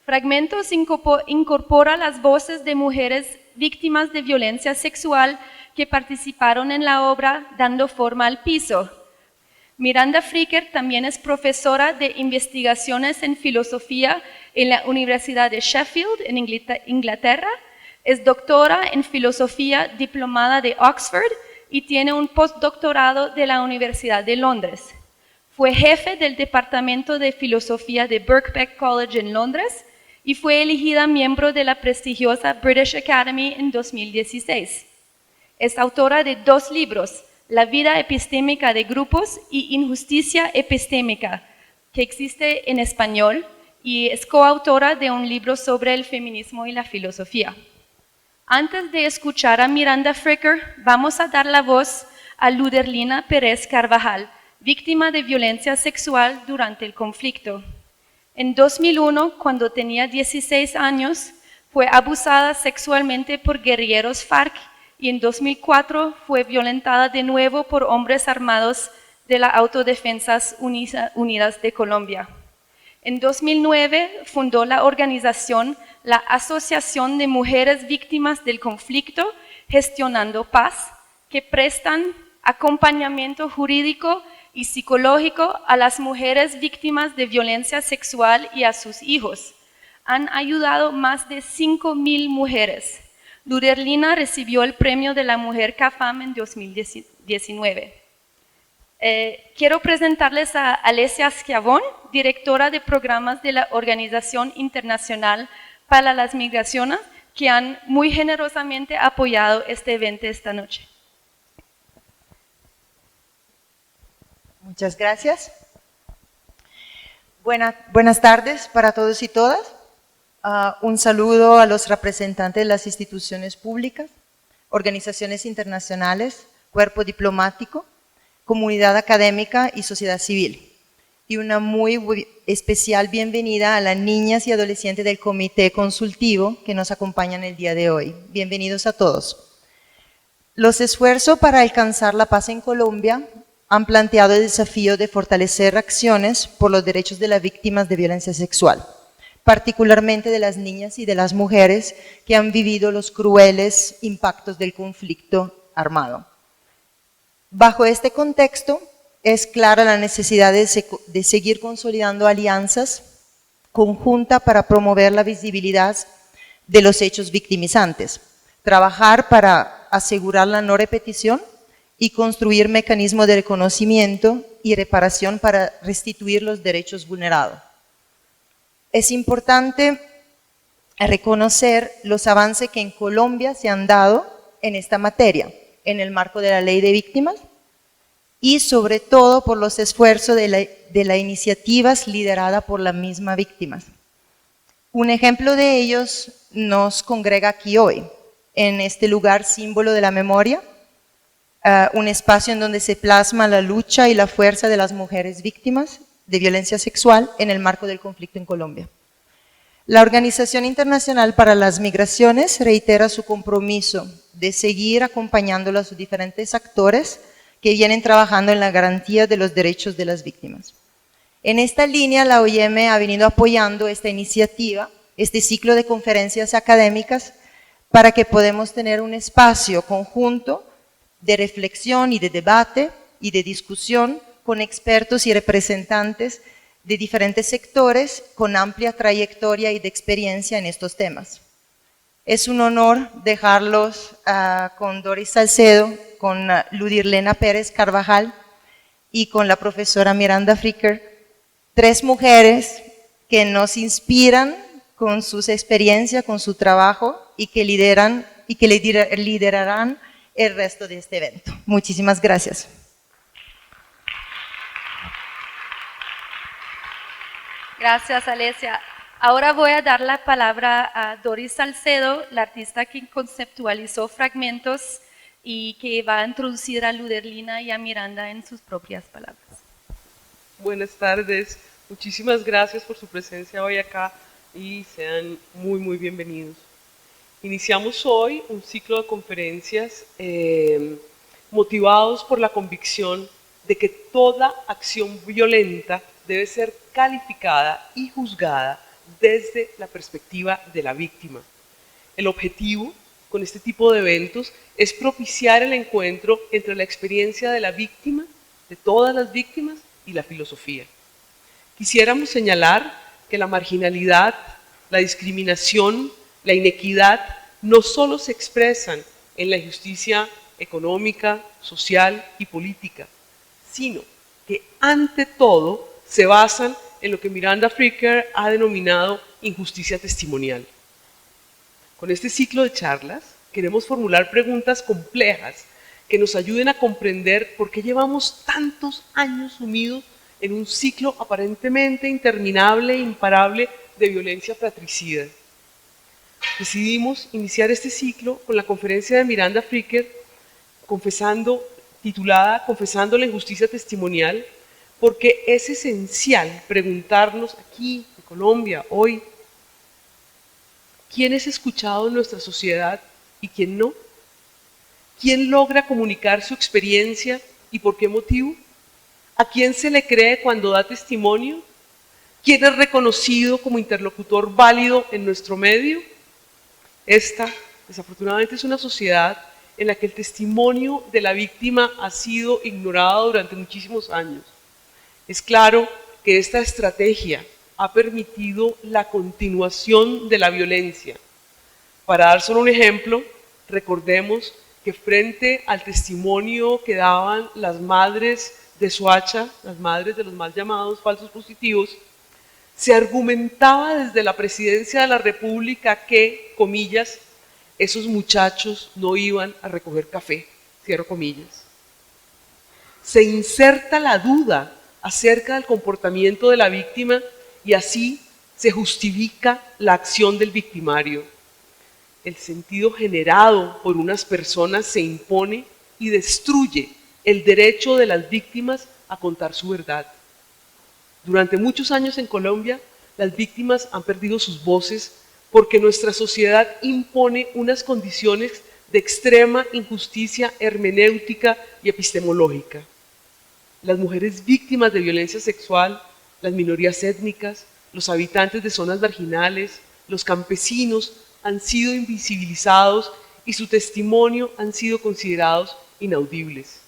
Fragmentos incorpora las voces de mujeres víctimas de violencia sexual que participaron en la obra dando forma al piso. Miranda Fricker también es profesora de investigaciones en filosofía en la Universidad de Sheffield, en Inglaterra. Es doctora en filosofía diplomada de Oxford y tiene un postdoctorado de la Universidad de Londres. Fue jefe del Departamento de Filosofía de Birkbeck College en Londres y fue elegida miembro de la prestigiosa British Academy en 2016. Es autora de 2 libros, La vida epistémica de grupos y Injusticia epistémica, que existe en español, y es coautora de un libro sobre el feminismo y la filosofía. Antes de escuchar a Miranda Fricker, vamos a dar la voz a Luderlina Pérez Carvajal, víctima de violencia sexual durante el conflicto. En 2001, cuando tenía 16 años, fue abusada sexualmente por guerrilleros FARC y en 2004 fue violentada de nuevo por hombres armados de las Autodefensas Unidas de Colombia. En 2009 fundó la organización la Asociación de Mujeres Víctimas del Conflicto Gestionando Paz, que prestan acompañamiento jurídico y psicológico a las mujeres víctimas de violencia sexual y a sus hijos. Han ayudado más de 5.000 mujeres. Luderlina recibió el premio de la Mujer CAFAM en 2019. Quiero presentarles a Alessia Schiavone, directora de programas de la Organización Internacional para las Migraciones, que han muy generosamente apoyado este evento esta noche. Muchas gracias. Buenas tardes para todos y todas. Un saludo a los representantes de las instituciones públicas, organizaciones internacionales, cuerpo diplomático, comunidad académica y sociedad civil. Y una muy especial bienvenida a las niñas y adolescentes del Comité Consultivo que nos acompañan el día de hoy. Bienvenidos a todos. Los esfuerzos para alcanzar la paz en Colombia han planteado el desafío de fortalecer acciones por los derechos de las víctimas de violencia sexual, particularmente de las niñas y de las mujeres que han vivido los crueles impactos del conflicto armado. Bajo este contexto, es clara la necesidad de seguir consolidando alianzas conjuntas para promover la visibilidad de los hechos victimizantes, trabajar para asegurar la no repetición y construir mecanismos de reconocimiento y reparación para restituir los derechos vulnerados. Es importante reconocer los avances que en Colombia se han dado en esta materia, en el marco de la Ley de Víctimas y sobre todo por los esfuerzos de las iniciativas lideradas por las mismas víctimas. Un ejemplo de ellos nos congrega aquí hoy, en este lugar símbolo de la memoria, un espacio en donde se plasma la lucha y la fuerza de las mujeres víctimas de violencia sexual en el marco del conflicto en Colombia. La Organización Internacional para las Migraciones reitera su compromiso de seguir acompañando a los diferentes actores que vienen trabajando en la garantía de los derechos de las víctimas. En esta línea, la OIM ha venido apoyando esta iniciativa, este ciclo de conferencias académicas, para que podamos tener un espacio conjunto de reflexión y de debate y de discusión con expertos y representantes de diferentes sectores con amplia trayectoria y de experiencia en estos temas. Es un honor dejarlos con Doris Salcedo, con Luderlina Pérez Carvajal y con la profesora Miranda Fricker, 3 mujeres que nos inspiran con sus experiencias, con su trabajo y que liderarán el resto de este evento. Muchísimas gracias. Gracias, Alessia. Ahora voy a dar la palabra a Doris Salcedo, la artista que conceptualizó fragmentos y que va a introducir a Luderlina y a Miranda en sus propias palabras. Buenas tardes, muchísimas gracias por su presencia hoy acá y sean muy bienvenidos. Iniciamos hoy un ciclo de conferencias motivados por la convicción de que toda acción violenta debe ser calificada y juzgada desde la perspectiva de la víctima. El objetivo con este tipo de eventos es propiciar el encuentro entre la experiencia de la víctima, de todas las víctimas, y la filosofía. Quisiéramos señalar que la marginalidad, la discriminación, la inequidad no solo se expresan en la injusticia económica, social y política, sino que ante todo se basan en lo que Miranda Fricker ha denominado injusticia testimonial. Con este ciclo de charlas queremos formular preguntas complejas que nos ayuden a comprender por qué llevamos tantos años sumidos en un ciclo aparentemente interminable e imparable de violencia fratricida. Decidimos iniciar este ciclo con la conferencia de Miranda Fricker titulada Confesando la injusticia testimonial, porque es esencial preguntarnos aquí, en Colombia, hoy, ¿quién es escuchado en nuestra sociedad y quién no? ¿Quién logra comunicar su experiencia y por qué motivo? ¿A quién se le cree cuando da testimonio? ¿Quién es reconocido como interlocutor válido en nuestro medio? Esta, desafortunadamente, es una sociedad en la que el testimonio de la víctima ha sido ignorado durante muchísimos años. Es claro que esta estrategia ha permitido la continuación de la violencia. Para dar solo un ejemplo, recordemos que frente al testimonio que daban las madres de Soacha, las madres de los mal llamados falsos positivos, se argumentaba desde la presidencia de la República que, comillas, esos muchachos no iban a recoger café, cierro comillas. Se inserta la duda acerca del comportamiento de la víctima y así se justifica la acción del victimario. El sentido generado por unas personas se impone y destruye el derecho de las víctimas a contar su verdad. Durante muchos años en Colombia, las víctimas han perdido sus voces porque nuestra sociedad impone unas condiciones de extrema injusticia hermenéutica y epistemológica. Las mujeres víctimas de violencia sexual, las minorías étnicas, los habitantes de zonas marginales, los campesinos han sido invisibilizados y su testimonio han sido considerados inaudibles.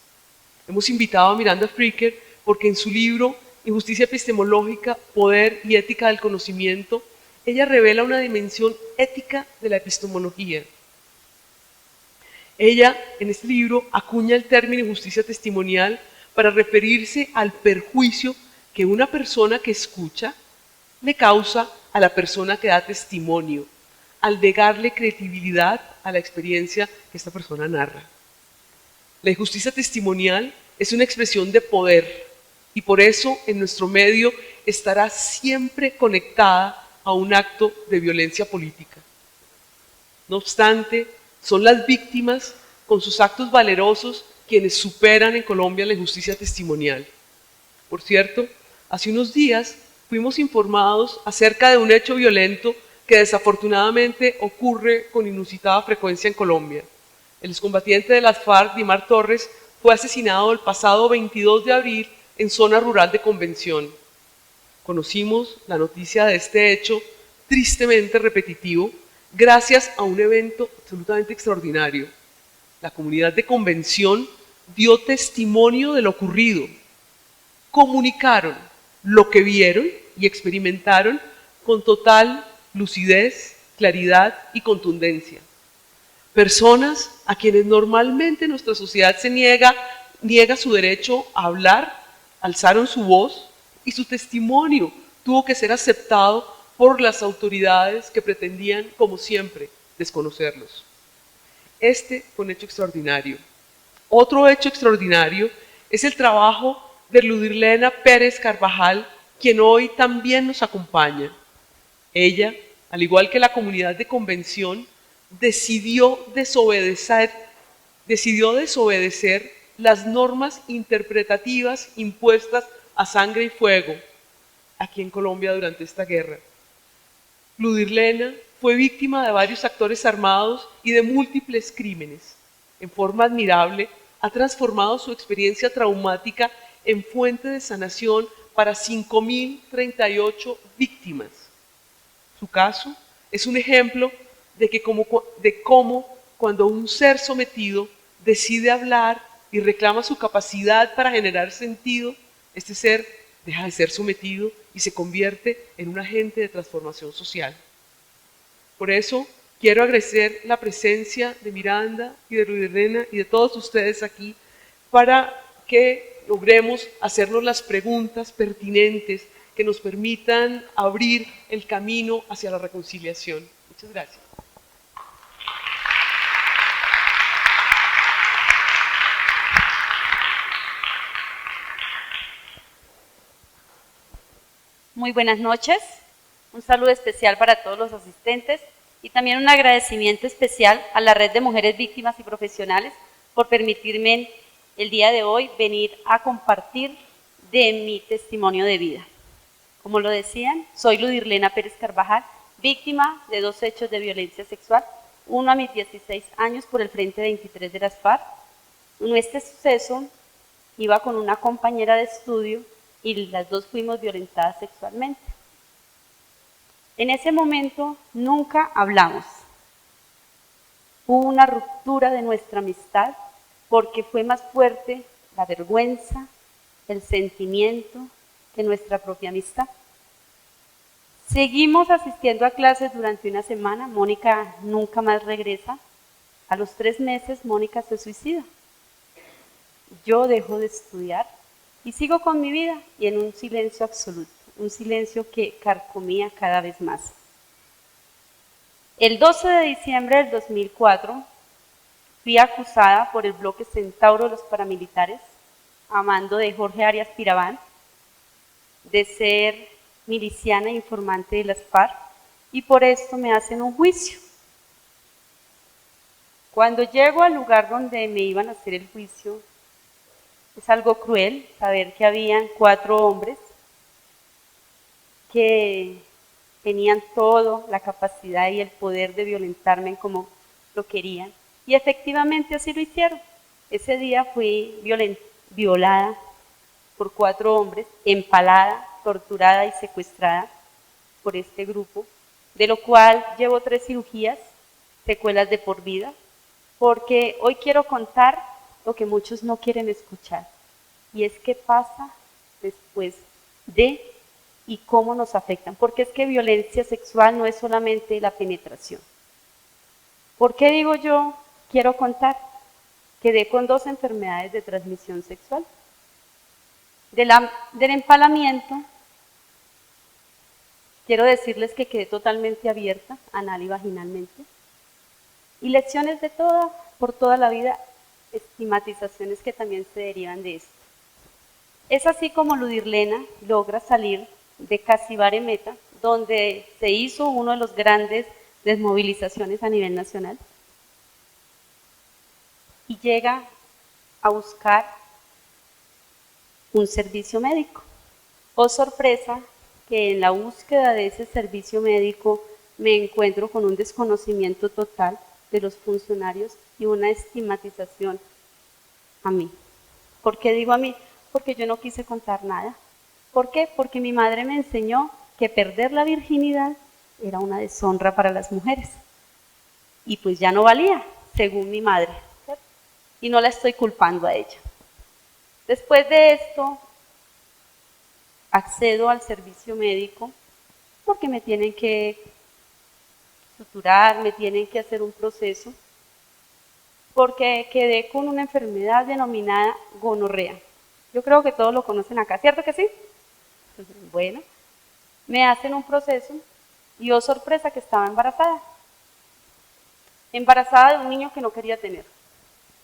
Hemos invitado a Miranda Fricker porque en su libro Injusticia epistemológica, poder y ética del conocimiento, ella revela una dimensión ética de la epistemología. Ella, en este libro, acuña el término injusticia testimonial para referirse al perjuicio que una persona que escucha le causa a la persona que da testimonio, al negarle credibilidad a la experiencia que esta persona narra. La injusticia testimonial es una expresión de poder y por eso en nuestro medio estará siempre conectada a un acto de violencia política. No obstante, son las víctimas con sus actos valerosos quienes superan en Colombia la injusticia testimonial. Por cierto, hace unos días fuimos informados acerca de un hecho violento que desafortunadamente ocurre con inusitada frecuencia en Colombia. El excombatiente de las FARC, Dimar Torres, fue asesinado el pasado 22 de abril en zona rural de Convención. Conocimos la noticia de este hecho tristemente repetitivo gracias a un evento absolutamente extraordinario. La comunidad de Convención dio testimonio de lo ocurrido. Comunicaron lo que vieron y experimentaron con total lucidez, claridad y contundencia. Personas a quienes normalmente nuestra sociedad se niega su derecho a hablar, alzaron su voz y su testimonio tuvo que ser aceptado por las autoridades que pretendían, como siempre, desconocerlos. Este fue un hecho extraordinario. Otro hecho extraordinario es el trabajo de Ludirlena Pérez Carvajal, quien hoy también nos acompaña. Ella, al igual que la comunidad de Convención, decidió desobedecer las normas interpretativas impuestas a sangre y fuego aquí en Colombia durante esta guerra. Ludirlena fue víctima de varios actores armados y de múltiples crímenes. En forma admirable, ha transformado su experiencia traumática en fuente de sanación para 5.038 víctimas. su caso, es un ejemplo de cómo cuando un ser sometido decide hablar y reclama su capacidad para generar sentido, este ser deja de ser sometido y se convierte en un agente de transformación social. Por eso quiero agradecer la presencia de Miranda y de Luis y de todos ustedes aquí para que logremos hacernos las preguntas pertinentes que nos permitan abrir el camino hacia la reconciliación. Muchas gracias. Muy buenas noches, un saludo especial para todos los asistentes y también un agradecimiento especial a la Red de Mujeres Víctimas y Profesionales por permitirme el día de hoy venir a compartir de mi testimonio de vida. Como lo decían, soy Ludirlena Pérez Carvajal, víctima de 2 hechos de violencia sexual, uno a mis 16 años por el Frente 23 de las FARC. En este suceso iba con una compañera de estudio y las dos fuimos violentadas sexualmente. En ese momento nunca hablamos. Hubo una ruptura de nuestra amistad porque fue más fuerte la vergüenza, el sentimiento que nuestra propia amistad. Seguimos asistiendo a clases durante una semana, Mónica nunca más regresa. A los 3 meses Mónica se suicida. Yo dejo de estudiar y sigo con mi vida y en un silencio absoluto, un silencio que carcomía cada vez más. El 12 de diciembre del 2004 fui acusada por el bloque Centauro de los paramilitares, a mando de Jorge Arias Piraván, de ser miliciana e informante de las FARC, y por esto me hacen un juicio. Cuando llego al lugar donde me iban a hacer el juicio, es algo cruel saber que habían 4 hombres que tenían toda la capacidad y el poder de violentarme como lo querían. Y efectivamente así lo hicieron. Ese día fui violada por 4 hombres, empalada, torturada y secuestrada por este grupo, de lo cual llevo 3 cirugías, secuelas de por vida, porque hoy quiero contar lo que muchos no quieren escuchar, y es qué pasa después de y cómo nos afectan, porque es que violencia sexual no es solamente la penetración. ¿Por qué digo yo quiero contar? Quedé con 2 enfermedades de transmisión sexual. Del empalamiento, quiero decirles que quedé totalmente abierta, anal y vaginalmente, y lesiones de por toda la vida, estigmatizaciones que también se derivan de esto. Es así como Ludirlena logra salir de Casibaremeta, donde se hizo uno de los grandes desmovilizaciones a nivel nacional, y llega a buscar un servicio médico. Oh sorpresa, que en la búsqueda de ese servicio médico me encuentro con un desconocimiento total de los funcionarios y una estigmatización a mí. ¿Por qué digo a mí? Porque yo no quise contar nada. ¿Por qué? Porque mi madre me enseñó que perder la virginidad era una deshonra para las mujeres. Y pues ya no valía, según mi madre, ¿cierto? Y no la estoy culpando a ella. Después de esto, accedo al servicio médico porque me tienen que suturar, me tienen que hacer un proceso, porque quedé con una enfermedad denominada gonorrea. Yo creo que todos lo conocen acá, ¿cierto que sí? Bueno, me hacen un proceso y oh sorpresa que estaba embarazada. Embarazada de un niño que no quería tener,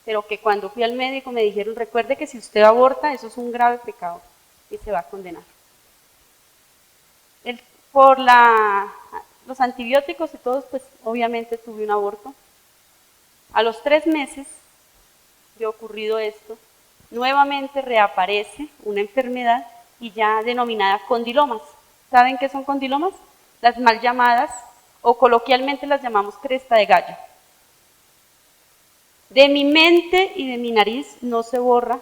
pero que cuando fui al médico me dijeron, recuerde que si usted aborta, eso es un grave pecado y se va a condenar. Por los antibióticos y todos, pues obviamente tuve un aborto. A los 3 meses de ocurrido esto, nuevamente reaparece una enfermedad y ya denominada condilomas. ¿Saben qué son condilomas? Las mal llamadas, o coloquialmente las llamamos cresta de gallo. De mi mente y de mi nariz no se borra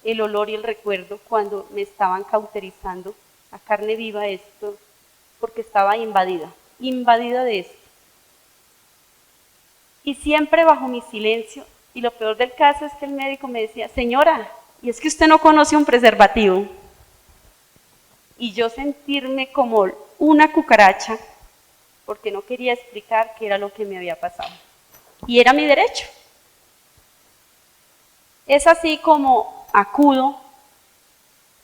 el olor y el recuerdo cuando me estaban cauterizando a carne viva esto, porque estaba invadida. invadida de esto. Y siempre bajo mi silencio, y lo peor del caso es que el médico me decía, señora, y es que usted no conoce un preservativo. Y yo sentirme como una cucaracha, porque no quería explicar qué era lo que me había pasado. Y era mi derecho. Es así como acudo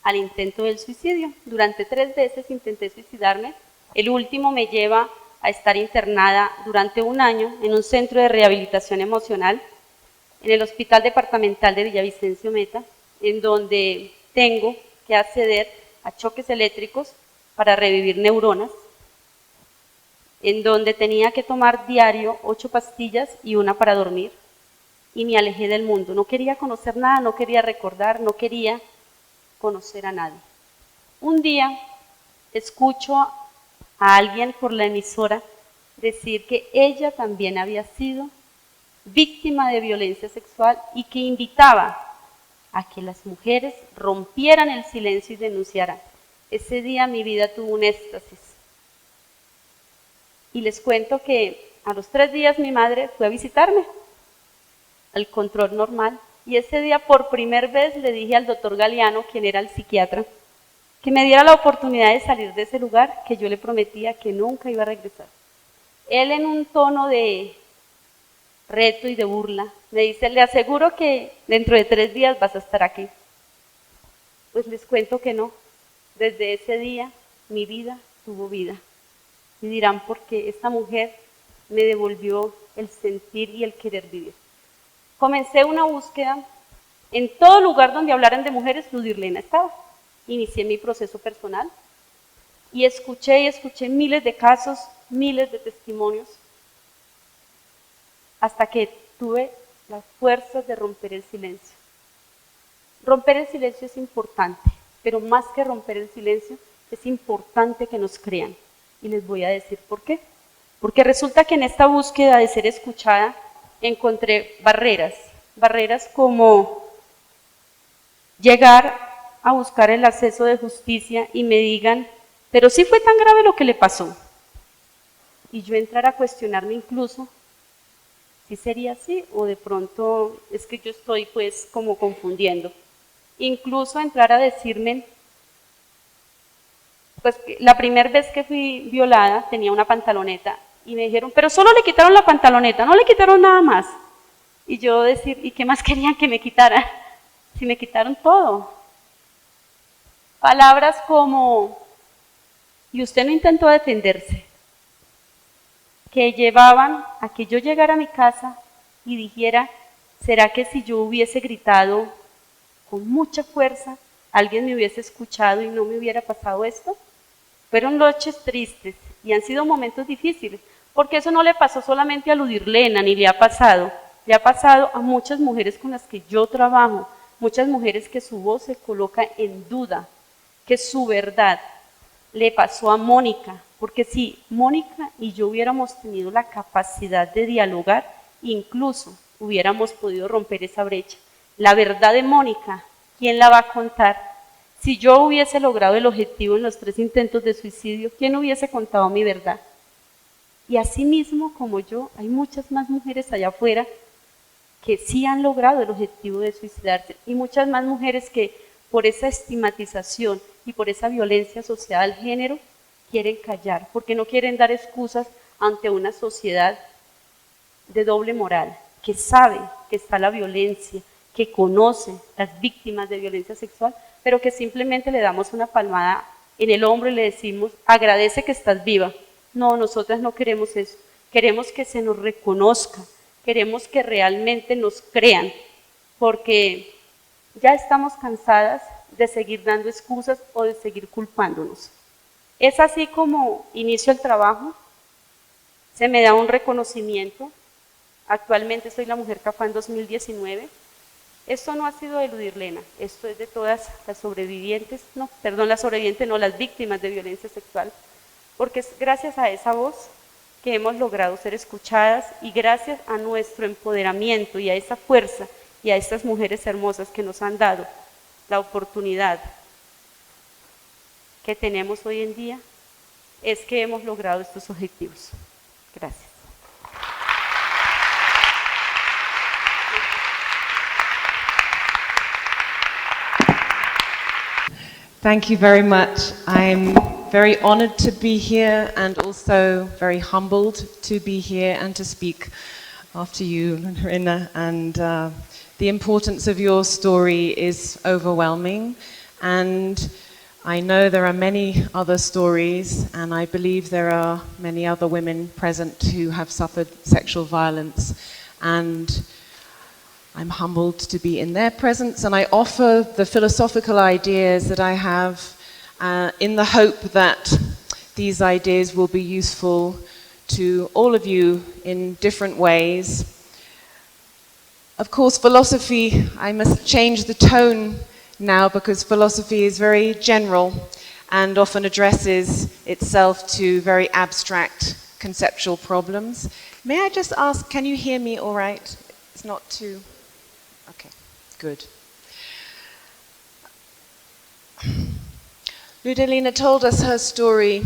al intento del suicidio. Durante 3 veces intenté suicidarme. El último me lleva a estar internada durante 1 año en un centro de rehabilitación emocional, en el Hospital Departamental de Villavicencio Meta, en donde tengo que acceder a choques eléctricos para revivir neuronas, en donde tenía que tomar diario 8 pastillas y 1 para dormir, y me alejé del mundo. No quería conocer nada, no quería recordar, no quería conocer a nadie. Un día escucho a alguien por la emisora decir que ella también había sido víctima de violencia sexual y que invitaba a que las mujeres rompieran el silencio y denunciaran. Ese día mi vida tuvo un éxtasis. Y les cuento que a los 3 días mi madre fue a visitarme al control normal, y ese día por primera vez le dije al doctor Galeano, quien era el psiquiatra, que me diera la oportunidad de salir de ese lugar, que yo le prometía que nunca iba a regresar. Él, en un tono de reto y de burla, me dice, le aseguro que dentro de 3 días vas a estar aquí. Pues les cuento que no. Desde ese día mi vida tuvo vida. Y dirán, ¿por qué esta mujer me devolvió el sentir y el querer vivir? Comencé una búsqueda en todo lugar donde hablaran de mujeres, Luz Irlena estaba. Inicié mi proceso personal y escuché miles de casos, miles de testimonios, hasta que tuve las fuerzas de romper el silencio. Romper el silencio es importante, pero más que romper el silencio, es importante que nos crean. Y les voy a decir por qué. Porque resulta que en esta búsqueda de ser escuchada, encontré barreras como llegar a buscar el acceso de justicia y me digan, pero sí fue tan grave lo que le pasó. Y yo entrar a cuestionarme incluso, si sería así o de pronto es que yo estoy pues como confundiendo. Incluso entrar a decirme, pues la primera vez que fui violada tenía una pantaloneta y me dijeron, pero solo le quitaron la pantaloneta, no le quitaron nada más. Y yo decir, ¿y qué más querían que me quitara? Si me quitaron todo. Palabras como, y usted no intentó defenderse, que llevaban a que yo llegara a mi casa y dijera, ¿será que si yo hubiese gritado con mucha fuerza, alguien me hubiese escuchado y no me hubiera pasado esto? Fueron noches tristes y han sido momentos difíciles, porque eso no le pasó solamente a Ludirlena, ni le ha pasado a muchas mujeres con las que yo trabajo, muchas mujeres que su voz se coloca en duda, que su verdad. Le pasó a Mónica, porque si Mónica y yo hubiéramos tenido la capacidad de dialogar, incluso hubiéramos podido romper esa brecha. La verdad de Mónica, ¿quién la va a contar? Si yo hubiese logrado el objetivo en los 3 intentos de suicidio, ¿quién hubiese contado mi verdad? Y asimismo, como yo, hay muchas más mujeres allá afuera que sí han logrado el objetivo de suicidarse, y muchas más mujeres que por esa estigmatización y por esa violencia asociada al género quieren callar, porque no quieren dar excusas ante una sociedad de doble moral, que sabe que está la violencia, que conoce las víctimas de violencia sexual, pero que simplemente le damos una palmada en el hombro y le decimos, agradece que estás viva. No, nosotras no queremos eso, queremos que se nos reconozca, queremos que realmente nos crean, porque ya estamos cansadas de seguir dando excusas o de seguir culpándonos. Es así como inicio el trabajo, se me da un reconocimiento. Actualmente soy la Mujer Cafán 2019. Esto no ha sido de Ludirlena, esto es de todas las sobrevivientes, las víctimas de violencia sexual, porque es gracias a esa voz que hemos logrado ser escuchadas y gracias a nuestro empoderamiento y a esa fuerza y a estas mujeres hermosas que nos han dado la oportunidad que tenemos hoy en día, es que hemos logrado estos objetivos. Gracias. Thank you very much. I'm very honored to be here and also very humbled to be here and to speak after you, Miranda. And the importance of your story is overwhelming. And I know there are many other stories, and I believe there are many other women present who have suffered sexual violence. And I'm humbled to be in their presence, and I offer the philosophical ideas that I have in the hope that these ideas will be useful to all of you in different ways. Of course, philosophy, I must change the tone now because philosophy is very general and often addresses itself to very abstract conceptual problems. May I just ask, can you hear me all right? It's not too... Okay, good. Ludalina told us her story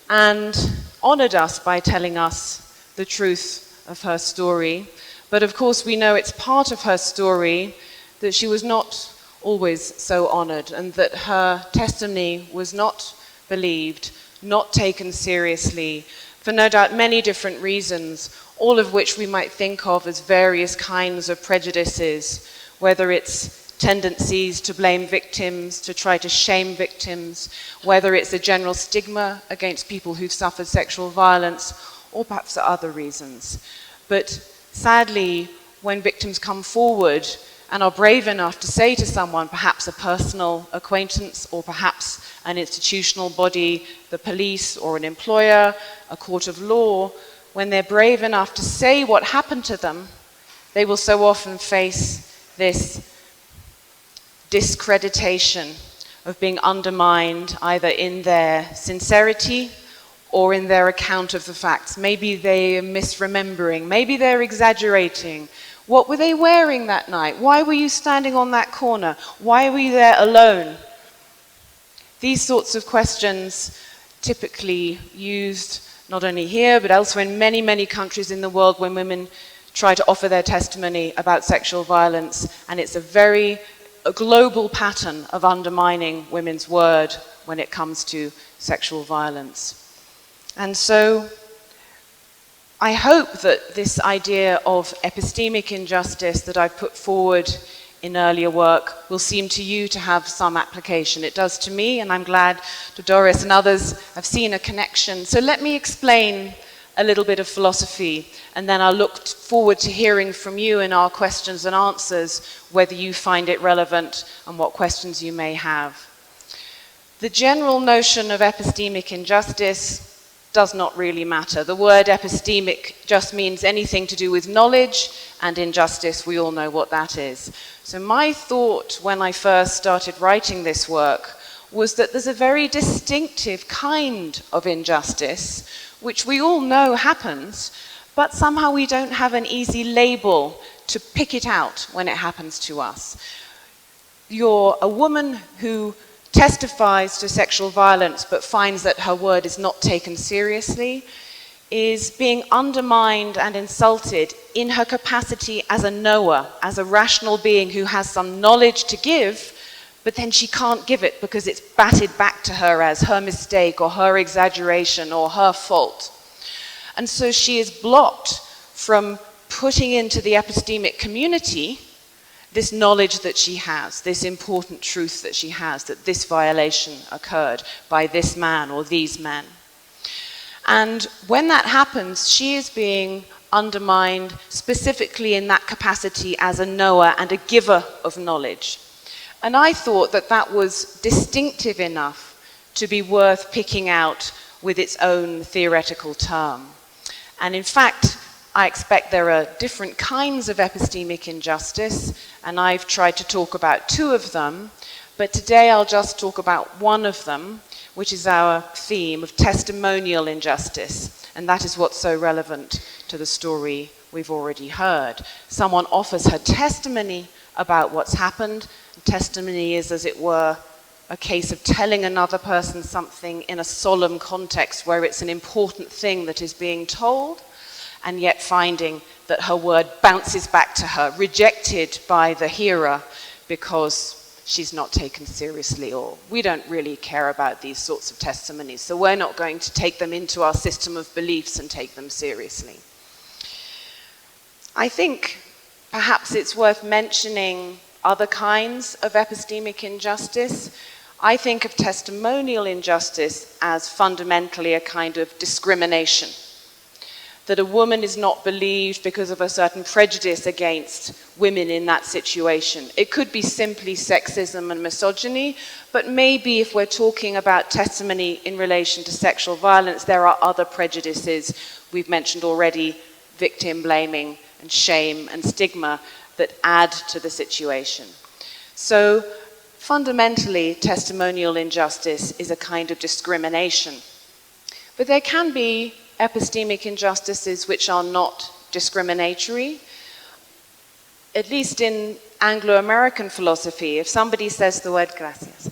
and honored us by telling us the truth of her story. But of course we know it's part of her story that she was not always so honored and that her testimony was not believed, not taken seriously, for no doubt many different reasons, all of which we might think of as various kinds of prejudices, whether it's tendencies to blame victims, to try to shame victims, whether it's a general stigma against people who've suffered sexual violence, or perhaps other reasons. But sadly, when victims come forward and are brave enough to say to someone, perhaps a personal acquaintance, or perhaps an institutional body, the police or an employer, a court of law, when they're brave enough to say what happened to them, they will so often face this discreditation of being undermined either in their sincerity or in their account of the facts. Maybe they're misremembering, maybe they're exaggerating. What were they wearing that night? Why were you standing on that corner? Why were you there alone? These sorts of questions typically used not only here but elsewhere in many, many countries in the world when women try to offer their testimony about sexual violence, and it's a global pattern of undermining women's word when it comes to sexual violence. And so I hope that this idea of epistemic injustice that I put forward in earlier work will seem to you to have some application. It does to me, and I'm glad that Doris and others have seen a connection. So let me explain a little bit of philosophy, and then I'll look forward to hearing from you in our questions and answers, whether you find it relevant and what questions you may have. The general notion of epistemic injustice does not really matter. The word epistemic just means anything to do with knowledge, and injustice, we all know what that is. So my thought when I first started writing this work was that there's a very distinctive kind of injustice which we all know happens, but somehow we don't have an easy label to pick it out when it happens to us. You're a woman who testifies to sexual violence but finds that her word is not taken seriously, is being undermined and insulted in her capacity as a knower, as a rational being who has some knowledge to give, but then she can't give it because it's batted back to her as her mistake or her exaggeration or her fault. And so she is blocked from putting into the epistemic community this knowledge that she has, this important truth that she has, that this violation occurred by this man or these men. And when that happens, she is being undermined specifically in that capacity as a knower and a giver of knowledge. And I thought that that was distinctive enough to be worth picking out with its own theoretical term. And in fact, I expect there are different kinds of epistemic injustice, and I've tried to talk about two of them, but today I'll just talk about one of them, which is our theme of testimonial injustice, and that is what's so relevant to the story we've already heard. Someone offers her testimony about what's happened. Testimony is, as it were, a case of telling another person something in a solemn context where it's an important thing that is being told, and yet finding that her word bounces back to her, rejected by the hearer because she's not taken seriously, or we don't really care about these sorts of testimonies, so we're not going to take them into our system of beliefs and take them seriously. I think perhaps it's worth mentioning other kinds of epistemic injustice. I think of testimonial injustice as fundamentally a kind of discrimination. That a woman is not believed because of a certain prejudice against women in that situation. It could be simply sexism and misogyny, but maybe if we're talking about testimony in relation to sexual violence, there are other prejudices. We've mentioned already victim blaming and shame and stigma that add to the situation. So fundamentally, testimonial injustice is a kind of discrimination. But there can be epistemic injustices which are not discriminatory. At least in Anglo-American philosophy, if somebody says the word gracias,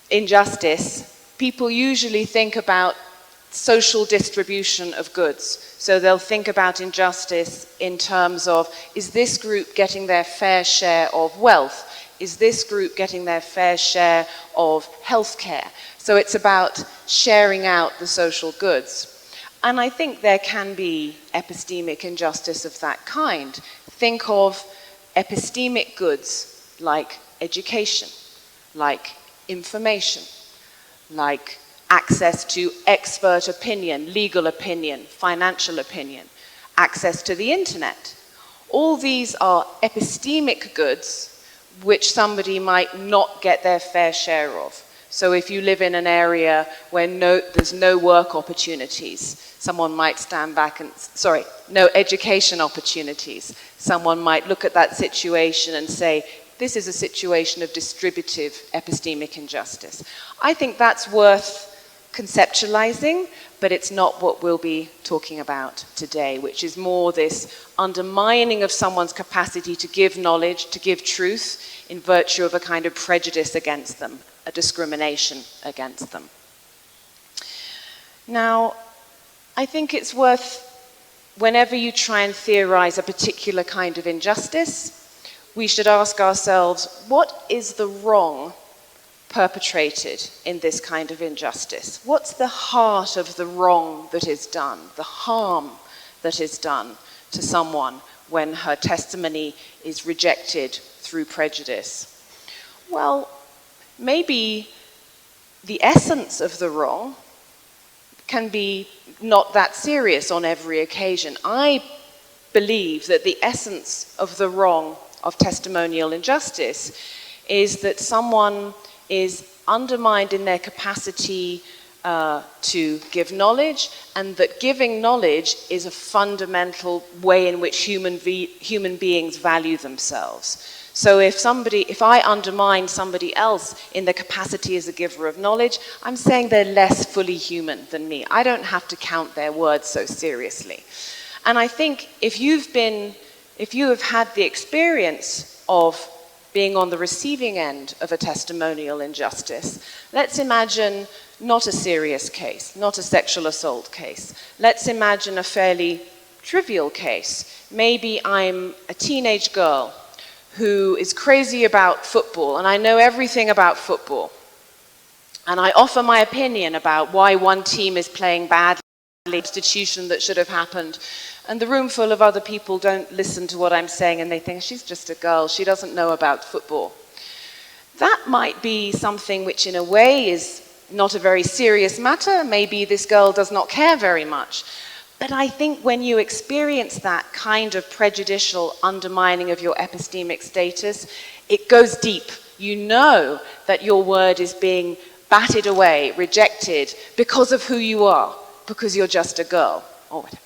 injustice, people usually think about social distribution of goods. So they'll think about injustice in terms of, is this group getting their fair share of wealth? Is this group getting their fair share of healthcare? So it's about sharing out the social goods. And I think there can be epistemic injustice of that kind. Think of epistemic goods like education, like information, like access to expert opinion, legal opinion, financial opinion, access to the internet. All these are epistemic goods which somebody might not get their fair share of. So if you live in an area where there's no work opportunities, someone might stand back and, no education opportunities. Someone might look at that situation and say, this is a situation of distributive epistemic injustice. I think that's worth conceptualizing, but it's not what we'll be talking about today, which is more this undermining of someone's capacity to give knowledge, to give truth, in virtue of a kind of prejudice against them, a discrimination against them. Now, I think it's worth, whenever you try and theorize a particular kind of injustice, we should ask ourselves, what is the wrong perpetrated in this kind of injustice? What's the heart of the wrong that is done, the harm that is done to someone when her testimony is rejected through prejudice? Well, maybe the essence of the wrong can be not that serious on every occasion. I believe that the essence of the wrong of testimonial injustice is that someone is undermined in their capacity to give knowledge, and that giving knowledge is a fundamental way in which human beings value themselves. So if I undermine somebody else in their capacity as a giver of knowledge, I'm saying they're less fully human than me. I don't have to count their words so seriously. And I think if you have had the experience of being on the receiving end of a testimonial injustice, let's imagine not a serious case, not a sexual assault case. Let's imagine a fairly trivial case. Maybe I'm a teenage girl who is crazy about football, and I know everything about football. And I offer my opinion about why one team is playing badly, substitution that should have happened. And the room full of other people don't listen to what I'm saying, and they think, she's just a girl, she doesn't know about football. That might be something which in a way is not a very serious matter. Maybe this girl does not care very much. But I think when you experience that kind of prejudicial undermining of your epistemic status, it goes deep. You know that your word is being batted away, rejected, because of who you are, because you're just a girl, or whatever.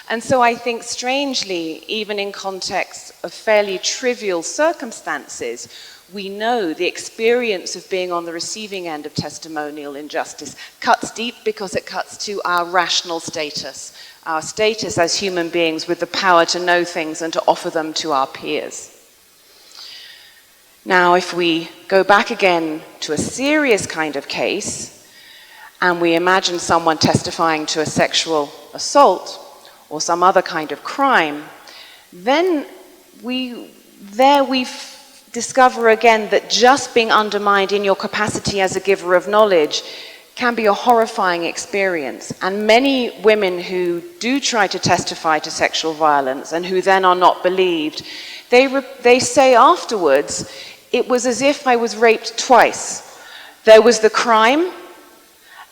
And so I think strangely, even in contexts of fairly trivial circumstances, we know the experience of being on the receiving end of testimonial injustice cuts deep because it cuts to our rational status, our status as human beings with the power to know things and to offer them to our peers. Now, if we go back again to a serious kind of case, and we imagine someone testifying to a sexual assault or some other kind of crime, then we discover again that just being undermined in your capacity as a giver of knowledge can be a horrifying experience. And many women who do try to testify to sexual violence and who then are not believed, they say afterwards, it was as if I was raped twice. There was the crime,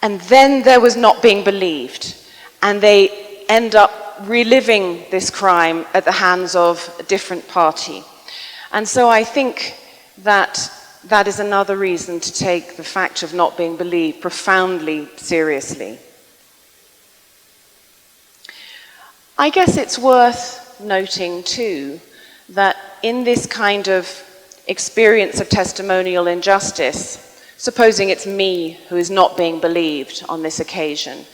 and then there was not being believed. And they end up reliving this crime at the hands of a different party. And so I think that that is another reason to take the fact of not being believed profoundly seriously. I guess it's worth noting too that in this kind of experience of testimonial injustice, supposing it's me who is not being believed on this occasion,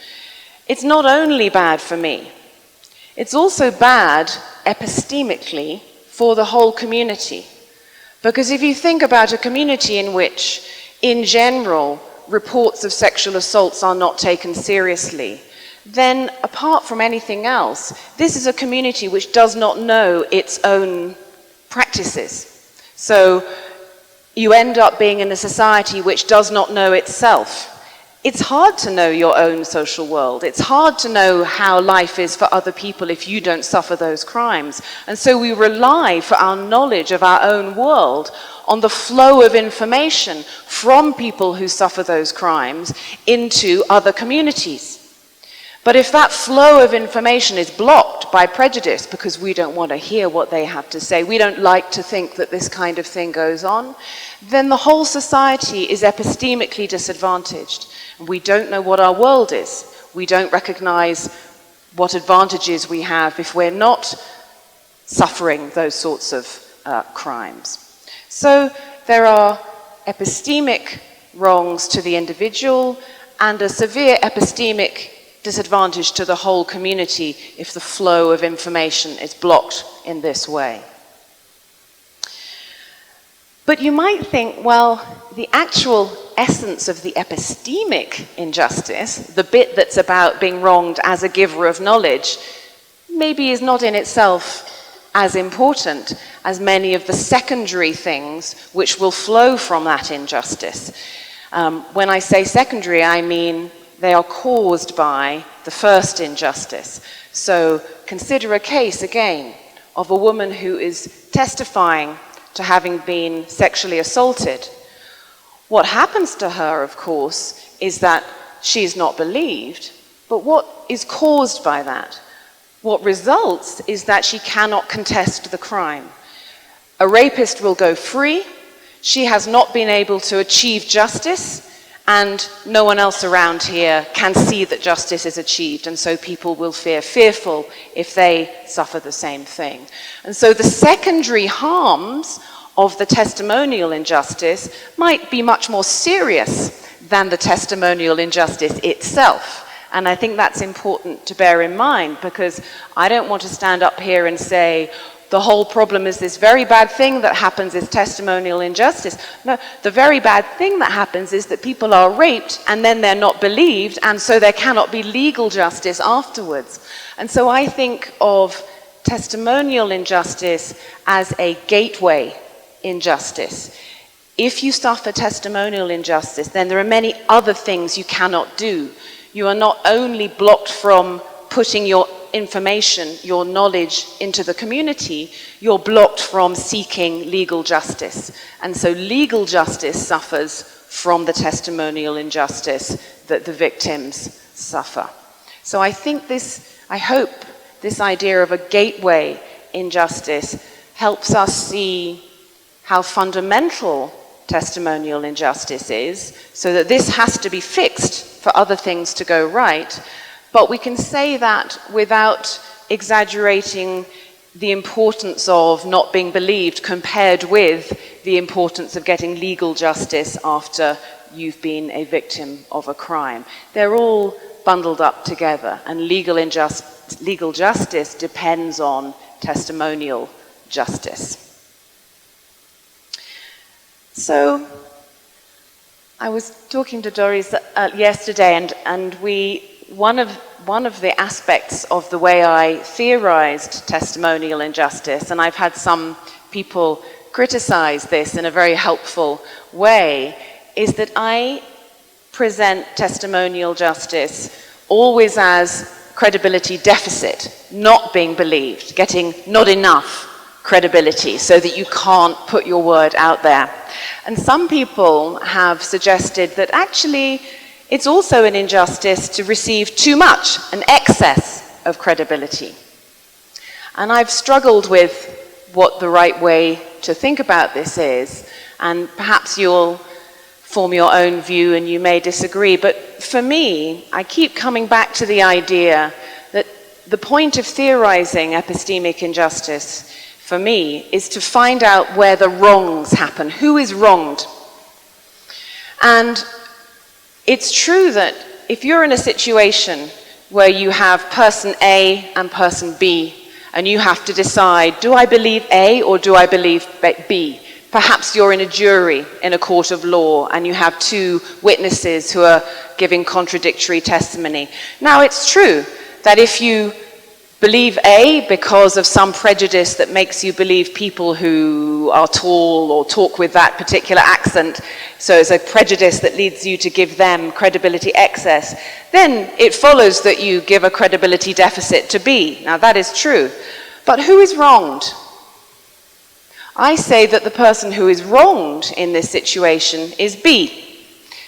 it's not only bad for me, it's also bad epistemically for the whole community. Because if you think about a community in which, in general, reports of sexual assaults are not taken seriously, then apart from anything else, this is a community which does not know its own practices. So you end up being in a society which does not know itself. It's hard to know your own social world. It's hard to know how life is for other people if you don't suffer those crimes. And so we rely for our knowledge of our own world on the flow of information from people who suffer those crimes into other communities. But if that flow of information is blocked by prejudice because we don't want to hear what they have to say, we don't like to think that this kind of thing goes on, then the whole society is epistemically disadvantaged. We don't know what our world is. We don't recognize what advantages we have if we're not suffering those sorts of crimes. So there are epistemic wrongs to the individual and a severe epistemic disadvantage to the whole community if the flow of information is blocked in this way. But you might think, well, the actual essence of the epistemic injustice, the bit that's about being wronged as a giver of knowledge, maybe is not in itself as important as many of the secondary things which will flow from that injustice. When I say secondary, I mean they are caused by the first injustice. So consider a case, again, of a woman who is testifying to having been sexually assaulted. What happens to her, of course, is that she is not believed, but what is caused by that? What results is that she cannot contest the crime. A rapist will go free, she has not been able to achieve justice, and no one else around here can see that justice is achieved, and so people will feel fearful if they suffer the same thing. And so the secondary harms of the testimonial injustice might be much more serious than the testimonial injustice itself. And I think that's important to bear in mind, because I don't want to stand up here and say, the whole problem is this very bad thing that happens is testimonial injustice. No, the very bad thing that happens is that people are raped and then they're not believed, and so there cannot be legal justice afterwards. And so I think of testimonial injustice as a gateway injustice. If you suffer testimonial injustice, then there are many other things you cannot do. You are not only blocked from putting your information, your knowledge into the community, you're blocked from seeking legal justice. And so legal justice suffers from the testimonial injustice that the victims suffer. So I think I hope this idea of a gateway injustice helps us see how fundamental testimonial injustice is, so that this has to be fixed for other things to go right. But we can say that without exaggerating the importance of not being believed compared with the importance of getting legal justice after you've been a victim of a crime. They're all bundled up together, and legal justice depends on testimonial justice. So, I was talking to Doris yesterday, and one of the aspects of the way I theorized testimonial injustice, and I've had some people criticize this in a very helpful way, is that I present testimonial justice always as credibility deficit, not being believed, getting not enough credibility so that you can't put your word out there. And some people have suggested that actually it's also an injustice to receive too much, an excess of credibility. And I've struggled with what the right way to think about this is, and perhaps you'll form your own view and you may disagree, but for me, I keep coming back to the idea that the point of theorizing epistemic injustice for me is to find out where the wrongs happen, who is wronged. And it's true that if you're in a situation where you have person A and person B, and you have to decide, do I believe A or do I believe B? Perhaps you're in a jury in a court of law and you have two witnesses who are giving contradictory testimony. Now, it's true that if you believe A because of some prejudice that makes you believe people who are tall or talk with that particular accent, so it's a prejudice that leads you to give them credibility excess, then it follows that you give a credibility deficit to B. Now, that is true. But who is wronged? I say that the person who is wronged in this situation is B,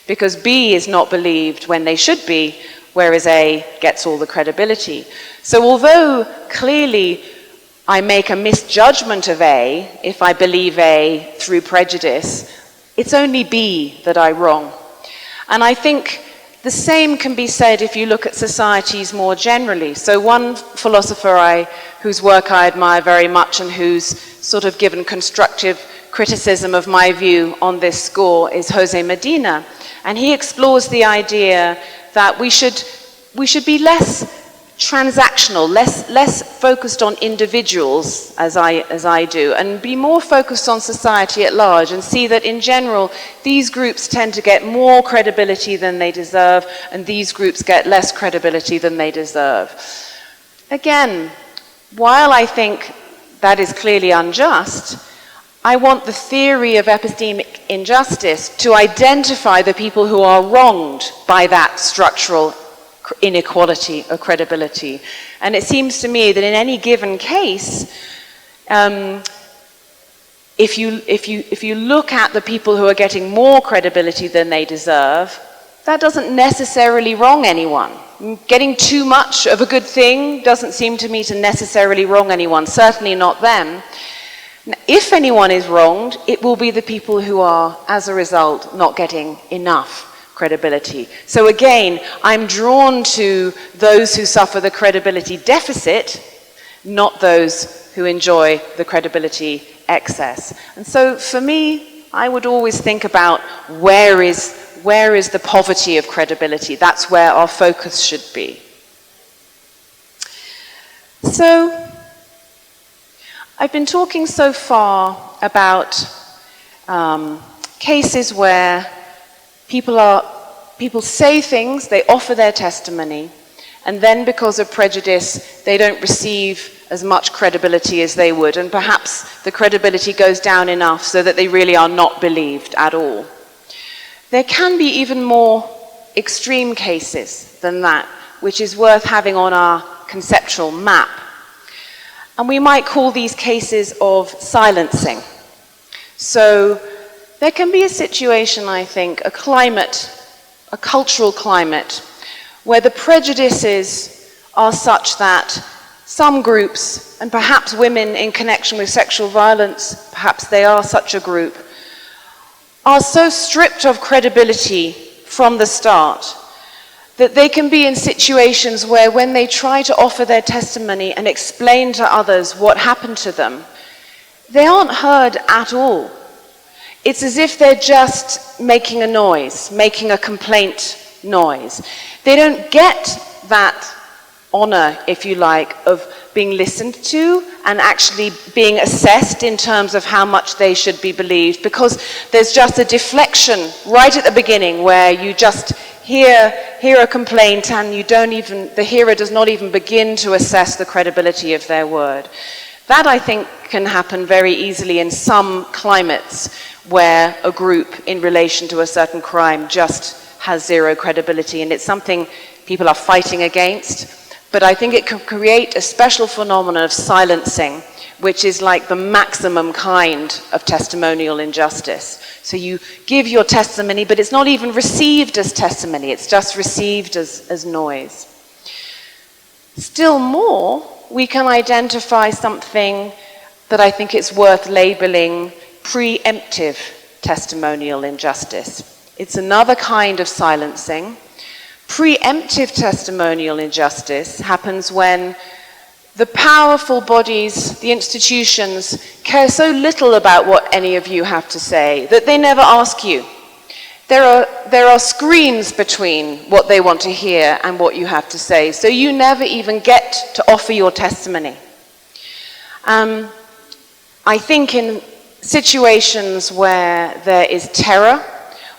because B is not believed when they should be, whereas A gets all the credibility. So although clearly I make a misjudgment of A if I believe A through prejudice, it's only B that I wrong. And I think the same can be said if you look at societies more generally. So one philosopher whose work I admire very much and who's sort of given constructive criticism of my view on this score is Jose Medina. And he explores the idea that we should be less transactional, less focused on individuals as I do, and be more focused on society at large, and see that in general these groups tend to get more credibility than they deserve, and these groups get less credibility than they deserve. Again, while I think that is clearly unjust, I want the theory of epistemic injustice to identify the people who are wronged by that structural inequality of credibility. And it seems to me that in any given case, if you look at the people who are getting more credibility than they deserve, that doesn't necessarily wrong anyone. Getting too much of a good thing doesn't seem to me to necessarily wrong anyone, certainly not them. If anyone is wronged, it will be the people who are, as a result, not getting enough credibility. So again, I'm drawn to those who suffer the credibility deficit, not those who enjoy the credibility excess. And so for me, I would always think about where is the poverty of credibility? That's where our focus should be. So, I've been talking so far about cases where people say things, they offer their testimony, and then because of prejudice, they don't receive as much credibility as they would, and perhaps the credibility goes down enough so that they really are not believed at all. There can be even more extreme cases than that, which is worth having on our conceptual map. And we might call these cases of silencing. So there can be a situation, I think, a climate, a cultural climate, where the prejudices are such that some groups, and perhaps women in connection with sexual violence, perhaps they are such a group, are so stripped of credibility from the start that they can be in situations where when they try to offer their testimony and explain to others what happened to them, they aren't heard at all. It's as if they're just making a noise, making a complaint noise. They don't get that honor, if you like, of being listened to and actually being assessed in terms of how much they should be believed, because there's just a deflection right at the beginning where you just hear a complaint and the hearer does not even begin to assess the credibility of their word. That, I think, can happen very easily in some climates where a group in relation to a certain crime just has zero credibility, and it's something people are fighting against. But I think it can create a special phenomenon of silencing, which is like the maximum kind of testimonial injustice. So you give your testimony, but it's not even received as testimony, it's just received as noise. Still more, we can identify something that I think it's worth labeling preemptive testimonial injustice. It's another kind of silencing. Preemptive testimonial injustice happens when the powerful bodies, the institutions, care so little about what any of you have to say that they never ask you. There are screens between what they want to hear and what you have to say, so you never even get to offer your testimony. I think in situations where there is terror,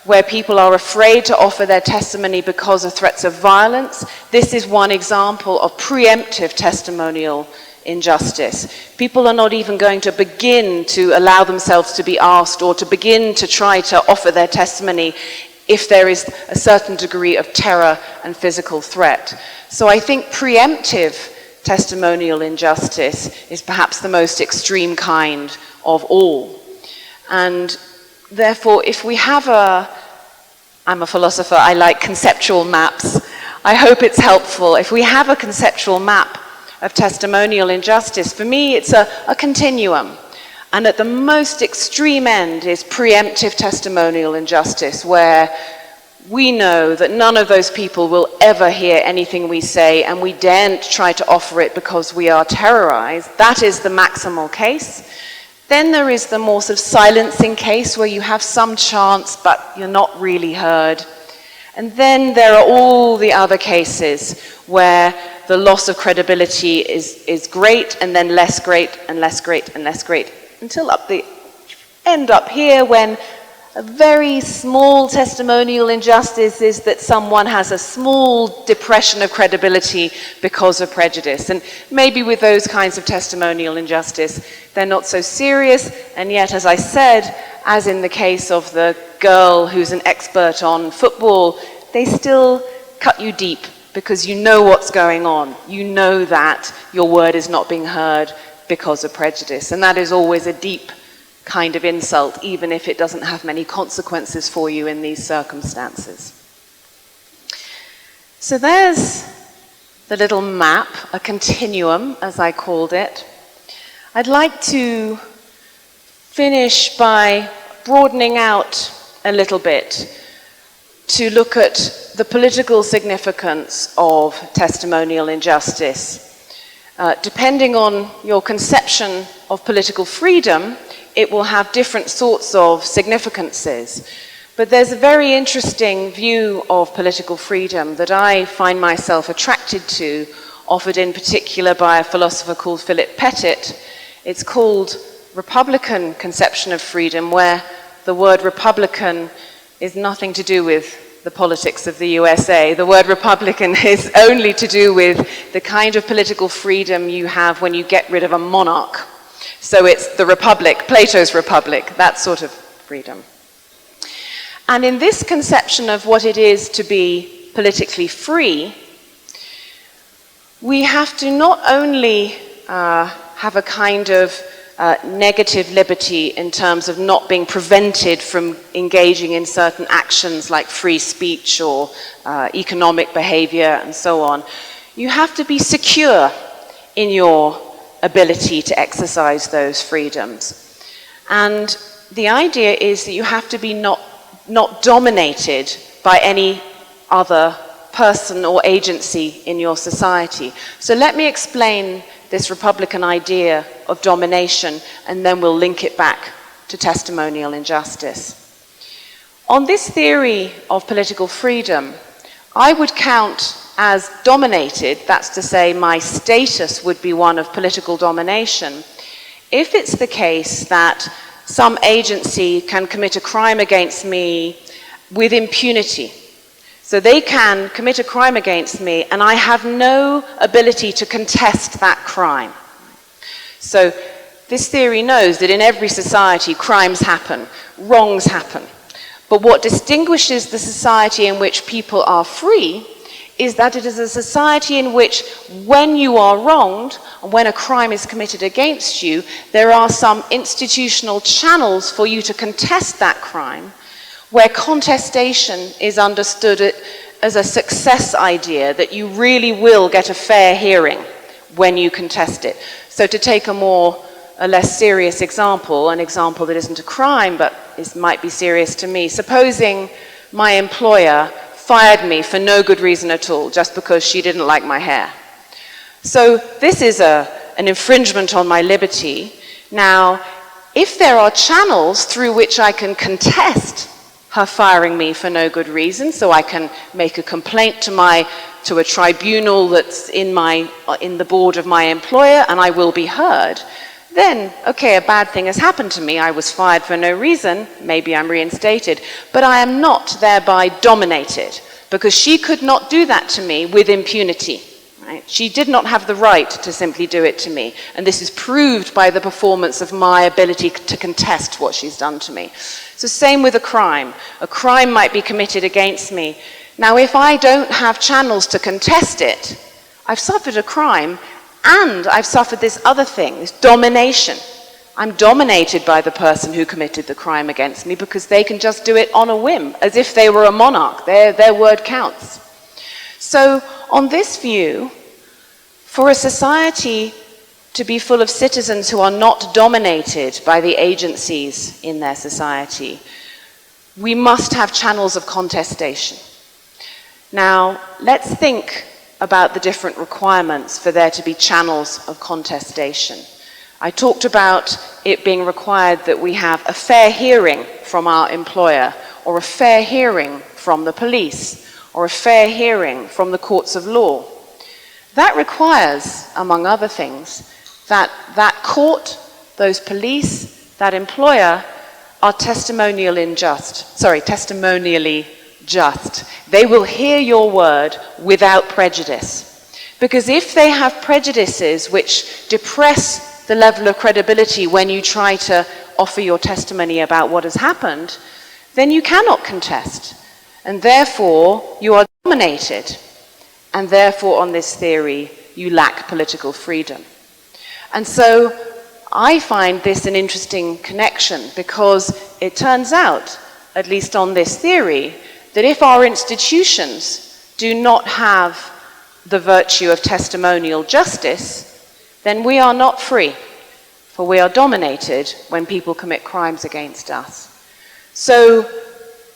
where people are afraid to offer their testimony because of threats of violence, this is one example of preemptive testimonial injustice. People are not even going to begin to allow themselves to be asked or to begin to try to offer their testimony if there is a certain degree of terror and physical threat. So I think preemptive testimonial injustice is perhaps the most extreme kind of all. And therefore, if we have I'm a philosopher, I like conceptual maps. I hope it's helpful. If we have a conceptual map of testimonial injustice, for me it's a continuum. And at the most extreme end is preemptive testimonial injustice, where we know that none of those people will ever hear anything we say, and we daren't try to offer it because we are terrorized. That is the maximal case. Then there is the more sort of silencing case where you have some chance but you're not really heard. And then there are all the other cases where the loss of credibility is great and then less great and less great and less great, until end up here when a very small testimonial injustice is that someone has a small depression of credibility because of prejudice. And maybe with those kinds of testimonial injustice, they're not so serious, and yet, as I said, as in the case of the girl who's an expert on football, they still cut you deep because you know what's going on. You know that your word is not being heard because of prejudice, and that is always a deep kind of insult, even if it doesn't have many consequences for you in these circumstances. So there's the little map, a continuum, as I called it. I'd like to finish by broadening out a little bit to look at the political significance of testimonial injustice. Depending on your conception of political freedom, it will have different sorts of significances. But there's a very interesting view of political freedom that I find myself attracted to, offered in particular by a philosopher called Philip Pettit. It's called Republican conception of freedom, where the word Republican is nothing to do with the politics of the USA. The word Republican is only to do with the kind of political freedom you have when you get rid of a monarch. So it's the Republic, Plato's Republic, that sort of freedom. And in this conception of what it is to be politically free, we have to not only have a kind of negative liberty in terms of not being prevented from engaging in certain actions like free speech or economic behavior and so on. You have to be secure in your ability to exercise those freedoms. And the idea is that you have to be not dominated by any other person or agency in your society. So let me explain this Republican idea of domination, and then we'll link it back to testimonial injustice. On this theory of political freedom, I would count as dominated, that's to say my status would be one of political domination, if it's the case that some agency can commit a crime against me with impunity, so they can commit a crime against me and I have no ability to contest that crime. So this theory knows that in every society crimes happen, wrongs happen. But what distinguishes the society in which people are free is that it is a society in which when you are wronged, when a crime is committed against you, there are some institutional channels for you to contest that crime, where contestation is understood as a success idea, that you really will get a fair hearing when you contest it. So to take a less serious example, an example that isn't a crime but might be serious to me, supposing my employer fired me for no good reason at all, just because she didn't like my hair. So this is an infringement on my liberty. Now, if there are channels through which I can contest her firing me for no good reason, so I can make a complaint to a tribunal that's in the board of my employer and I will be heard, then, okay, a bad thing has happened to me. I was fired for no reason. Maybe I'm reinstated. But I am not thereby dominated, because she could not do that to me with impunity. Right? She did not have the right to simply do it to me. And this is proved by the performance of my ability to contest what she's done to me. So same with a crime. A crime might be committed against me. Now, if I don't have channels to contest it, I've suffered a crime, and I've suffered this other thing, this domination. I'm dominated by the person who committed the crime against me because they can just do it on a whim, as if they were a monarch. Their word counts. So on this view, for a society to be full of citizens who are not dominated by the agencies in their society, we must have channels of contestation. Now, let's think about the different requirements for there to be channels of contestation. I talked about it being required that we have a fair hearing from our employer, or a fair hearing from the police, or a fair hearing from the courts of law. That requires, among other things, that that court, those police, that employer are testimonially just. They will hear your word without prejudice. Because if they have prejudices which depress the level of credibility when you try to offer your testimony about what has happened, then you cannot contest. And therefore, you are dominated. And therefore, on this theory, you lack political freedom. And so, I find this an interesting connection, because it turns out, at least on this theory, that if our institutions do not have the virtue of testimonial justice, then we are not free, for we are dominated when people commit crimes against us. So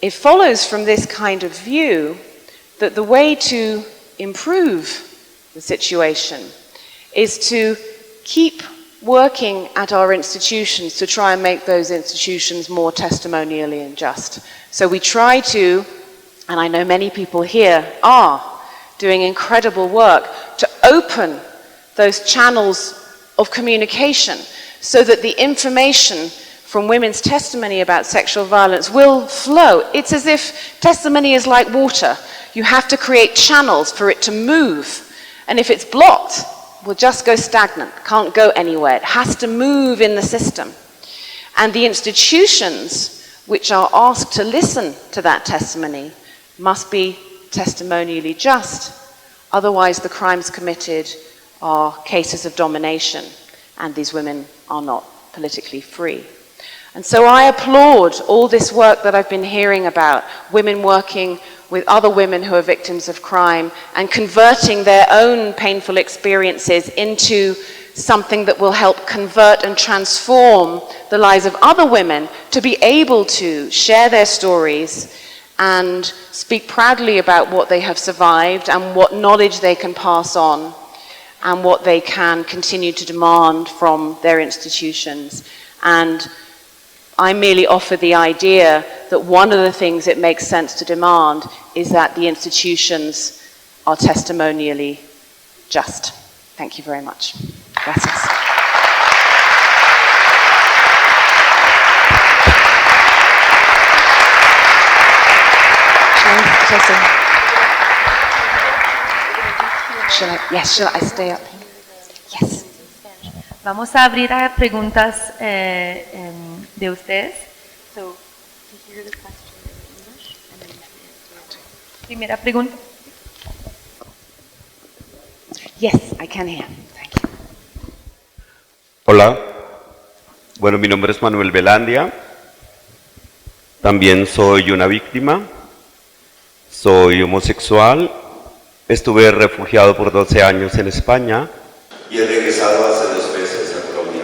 it follows from this kind of view that the way to improve the situation is to keep working at our institutions to try and make those institutions more testimonially and just. So we try to, and I know many people here are doing incredible work to open those channels of communication so that the information from women's testimony about sexual violence will flow. It's as if testimony is like water. You have to create channels for it to move. And if it's blocked, it will just go stagnant, can't go anywhere. It has to move in the system. And the institutions which are asked to listen to that testimony must be testimonially just. Otherwise, the crimes committed are cases of domination, and these women are not politically free. And so I applaud all this work that I've been hearing about, women working with other women who are victims of crime and converting their own painful experiences into something that will help convert and transform the lives of other women to be able to share their stories and speak proudly about what they have survived and what knowledge they can pass on and what they can continue to demand from their institutions. And I merely offer the idea that one of the things it makes sense to demand is that the institutions are testimonially just. Thank you very much. Gracias. Shall I stay up here? Yes. Vamos a abrir a preguntas de ustedes. So, to hear the question in English and then answer. Primera pregunta. Yes, I can hear. Thank you. Hola, bueno, mi nombre es Manuel Velandia, también soy una víctima, soy homosexual, estuve refugiado por 12 años en España y he regresado hace 2 meses a Colombia.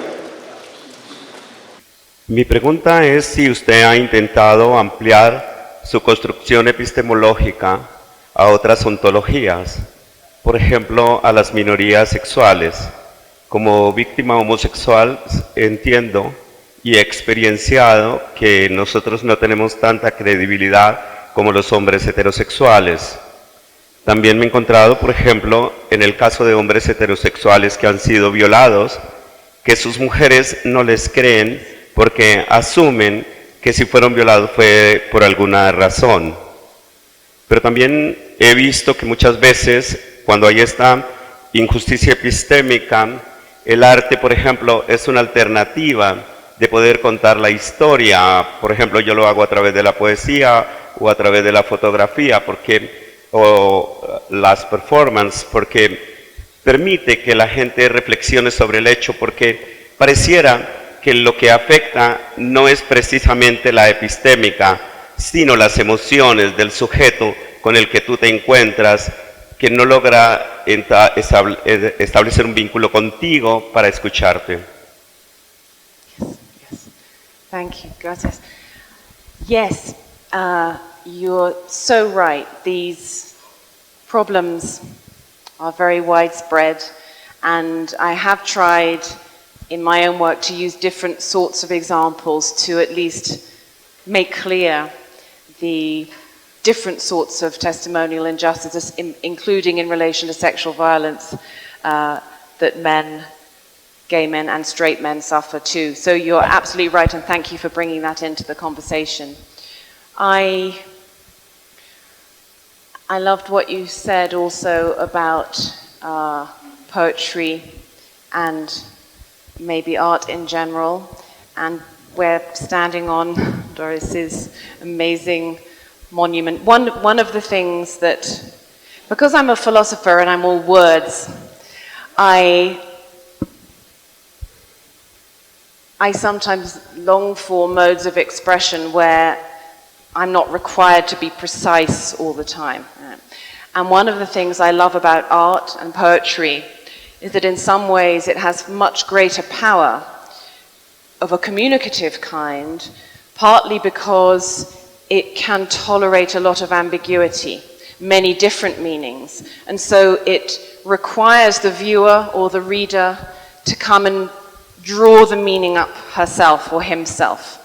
Mi pregunta es si usted ha intentado ampliar su construcción epistemológica a otras ontologías, por ejemplo, a las minorías sexuales. Como víctima homosexual entiendo y he experienciado que nosotros no tenemos tanta credibilidad como los hombres heterosexuales. También me he encontrado, por ejemplo, en el caso de hombres heterosexuales que han sido violados, que sus mujeres no les creen porque asumen que si fueron violados fue por alguna razón. Pero también he visto que muchas veces, cuando hay esta injusticia epistémica, el arte, por ejemplo, es una alternativa de poder contar la historia. Por ejemplo, yo lo hago a través de la poesía o a través de la fotografía, o las performances, porque permite que la gente reflexione sobre el hecho, porque pareciera que lo que afecta no es precisamente la epistémica, sino las emociones del sujeto con el que tú te encuentras, que no logra establecer un vínculo contigo para escucharte. Yes. Thank you. Gracias. Yes, you're so right. These problems are very widespread, and I have tried in my own work to use different sorts of examples to at least make clear the different sorts of testimonial injustices, including in relation to sexual violence that men, gay men and straight men suffer too. So you're absolutely right, and thank you for bringing that into the conversation. I loved what you said also about poetry and maybe art in general, and we're standing on Doris's amazing monument. One of the things that, because I'm a philosopher and I'm all words, I sometimes long for modes of expression where I'm not required to be precise all the time. And one of the things I love about art and poetry is that in some ways it has much greater power of a communicative kind, partly because it can tolerate a lot of ambiguity, many different meanings. And so it requires the viewer or the reader to come and draw the meaning up herself or himself.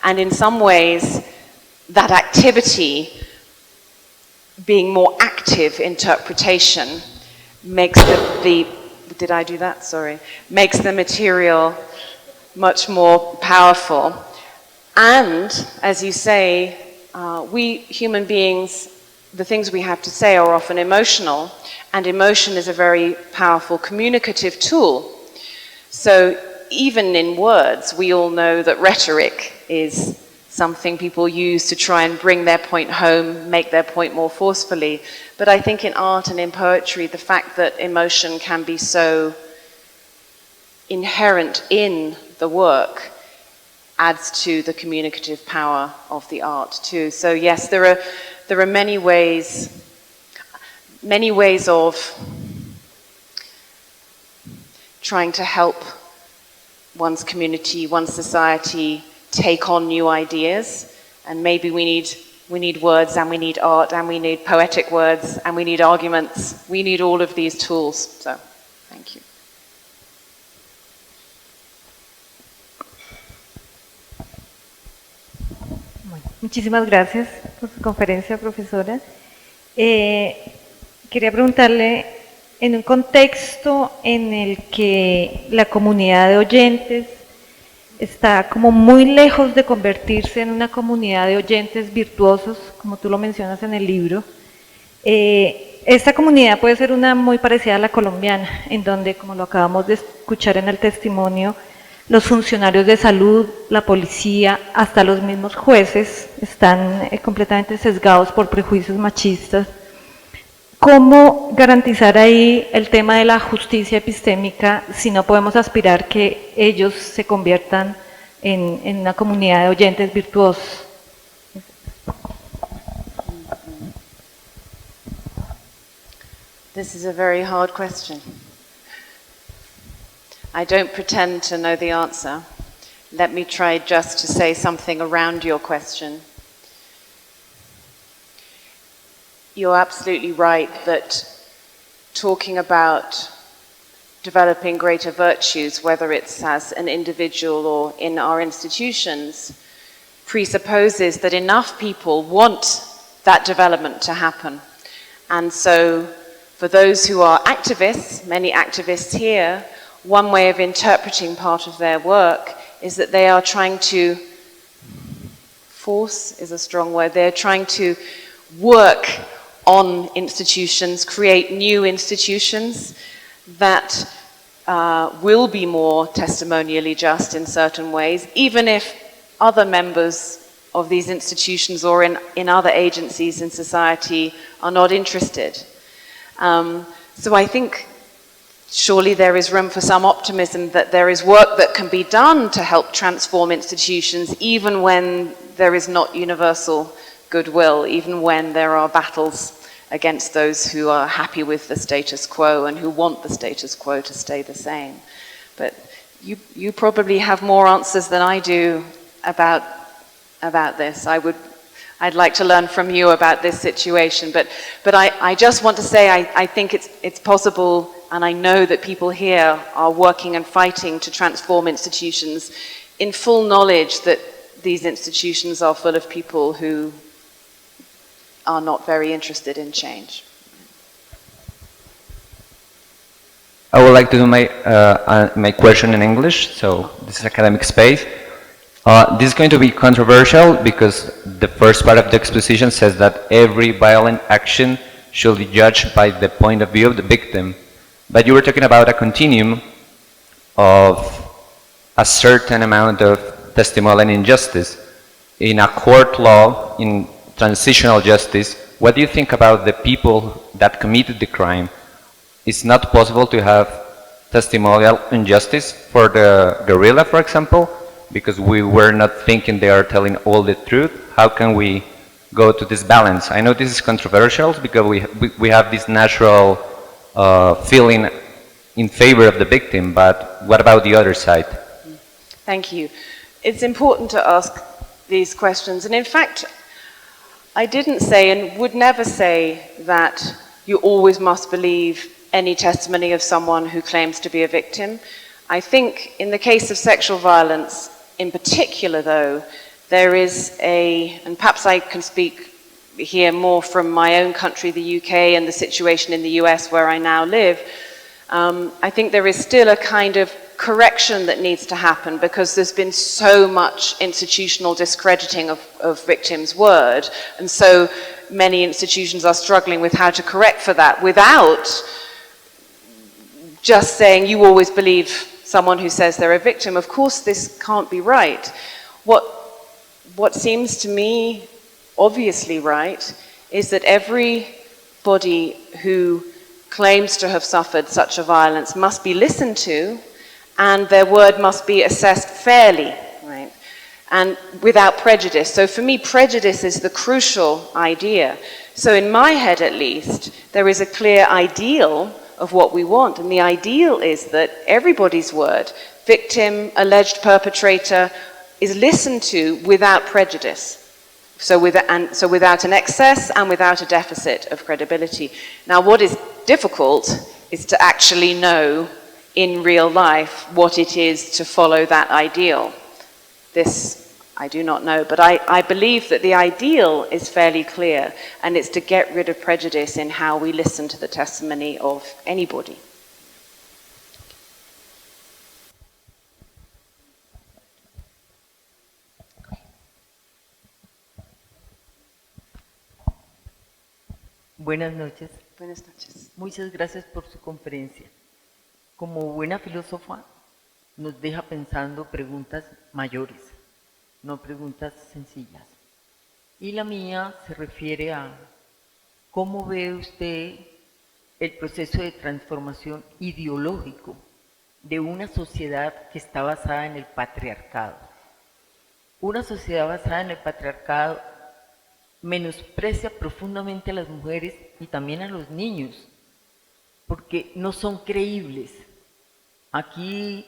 And in some ways, that activity, being more active interpretation, makes did I do that? Sorry. Makes the material much more powerful. And, as you say, we human beings, the things we have to say are often emotional, and emotion is a very powerful communicative tool. So even in words, we all know that rhetoric is something people use to try and bring their point home, make their point more forcefully. But I think in art and in poetry, the fact that emotion can be so inherent in the work adds to the communicative power of the art too. So yes, there are many ways of trying to help one's community, one's society take on new ideas, and maybe we need words, and we need art, and we need poetic words, and we need arguments. We need all of these tools. So, thank you. Muchísimas gracias por su conferencia, profesora. quería preguntarle, en un contexto en el que la comunidad de oyentes está como muy lejos de convertirse en una comunidad de oyentes virtuosos, como tú lo mencionas en el libro, esta comunidad puede ser una muy parecida a la colombiana, en donde, como lo acabamos de escuchar en el testimonio, los funcionarios de salud, la policía, hasta los mismos jueces están completamente sesgados por prejuicios machistas. ¿Cómo garantizar ahí el tema de la justicia epistémica si no podemos aspirar que ellos se conviertan en una comunidad de oyentes virtuosos? This is a very hard question. I don't pretend to know the answer. Let me try just to say something around your question. You're absolutely right that talking about developing greater virtues, whether it's as an individual or in our institutions, presupposes that enough people want that development to happen. And so for those who are activists, many activists here, one way of interpreting part of their work is that they are trying to, force is a strong word, they're trying to work on institutions, create new institutions that will be more testimonially just in certain ways, even if other members of these institutions or in other agencies in society are not interested. So I think surely there is room for some optimism that there is work that can be done to help transform institutions, even when there is not universal goodwill, even when there are battles against those who are happy with the status quo and who want the status quo to stay the same. But you probably have more answers than I do about this. I'd like to learn from you about this situation, but I just want to say I think it's possible, and I know that people here are working and fighting to transform institutions in full knowledge that these institutions are full of people who are not very interested in change. I would like to do my question in English, so this is academic space. This is going to be controversial because the first part of the exposition says that every violent action should be judged by the point of view of the victim. But you were talking about a continuum of a certain amount of testimonial injustice. In a court law, in transitional justice, what do you think about the people that committed the crime? It's not possible to have testimonial injustice for the guerrilla, for example, because we were not thinking they are telling all the truth. How can we go to this balance? I know this is controversial because we have this natural feeling in favor of the victim, but what about the other side? Thank you. It's important to ask these questions, and in fact, I didn't say and would never say that you always must believe any testimony of someone who claims to be a victim. I think in the case of sexual violence in particular, though, there is and perhaps I can speak here more from my own country, the UK, and the situation in the US where I now live. I think there is still a kind of correction that needs to happen because there's been so much institutional discrediting of victims' word, and so many institutions are struggling with how to correct for that without just saying you always believe someone who says they're a victim. Of course this can't be right. What seems to me obviously right is that everybody who claims to have suffered such a violence must be listened to, and their word must be assessed fairly, right? And without prejudice. So for me, prejudice is the crucial idea. So in my head at least, there is a clear ideal of what we want, and the ideal is that everybody's word, victim, alleged perpetrator, is listened to without prejudice. So without an excess and without a deficit of credibility. Now what is difficult is to actually know in real life what it is to follow that ideal. This I do not know, but I believe that the ideal is fairly clear, and it's to get rid of prejudice in how we listen to the testimony of anybody. Buenas noches. Buenas noches. Muchas gracias por su conferencia. Como buena filósofa, nos deja pensando preguntas mayores, no preguntas sencillas. Y la mía se refiere a cómo ve usted el proceso de transformación ideológico de una sociedad que está basada en el patriarcado. Una sociedad basada en el patriarcado menosprecia profundamente a las mujeres y también a los niños, porque no son creíbles. Aquí,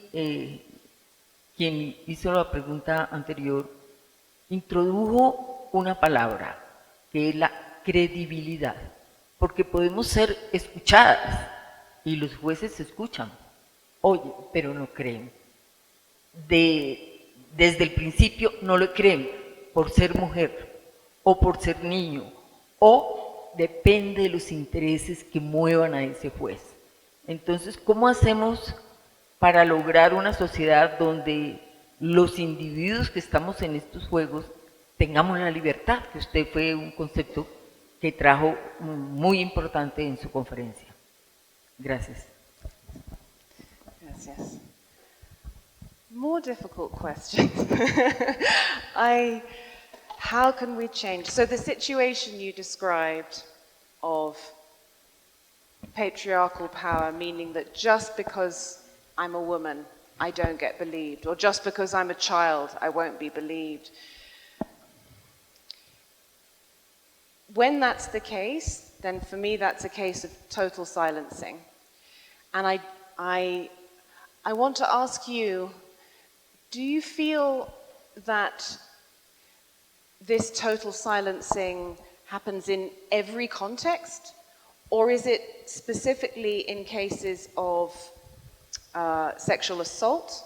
quien hizo la pregunta anterior, introdujo una palabra, que es la credibilidad, porque podemos ser escuchadas, y los jueces escuchan, oye, pero no creen. Desde el principio no lo creen, por ser mujer, o por ser niño, o depende de los intereses que muevan a ese juez. Entonces, ¿cómo hacemos para lograr una sociedad donde los individuos que estamos en estos juegos tengamos la libertad? Que usted fue un concepto que trajo muy importante en su conferencia. Gracias. Gracias. More difficult questions. How can we change? So the situation you described of patriarchal power, meaning that just because I'm a woman, I don't get believed, or just because I'm a child, I won't be believed. When that's the case, then for me that's a case of total silencing. And I want to ask you, do you feel that this total silencing happens in every context, or is it specifically in cases of sexual assault?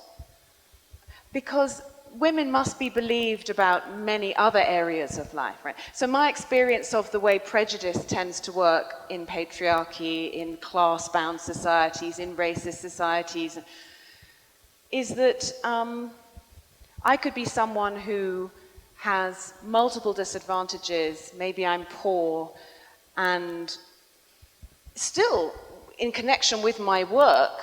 Because women must be believed about many other areas of life, right? So my experience of the way prejudice tends to work in patriarchy, in class-bound societies, in racist societies, is that I could be someone who has multiple disadvantages, maybe I'm poor, and still, in connection with my work,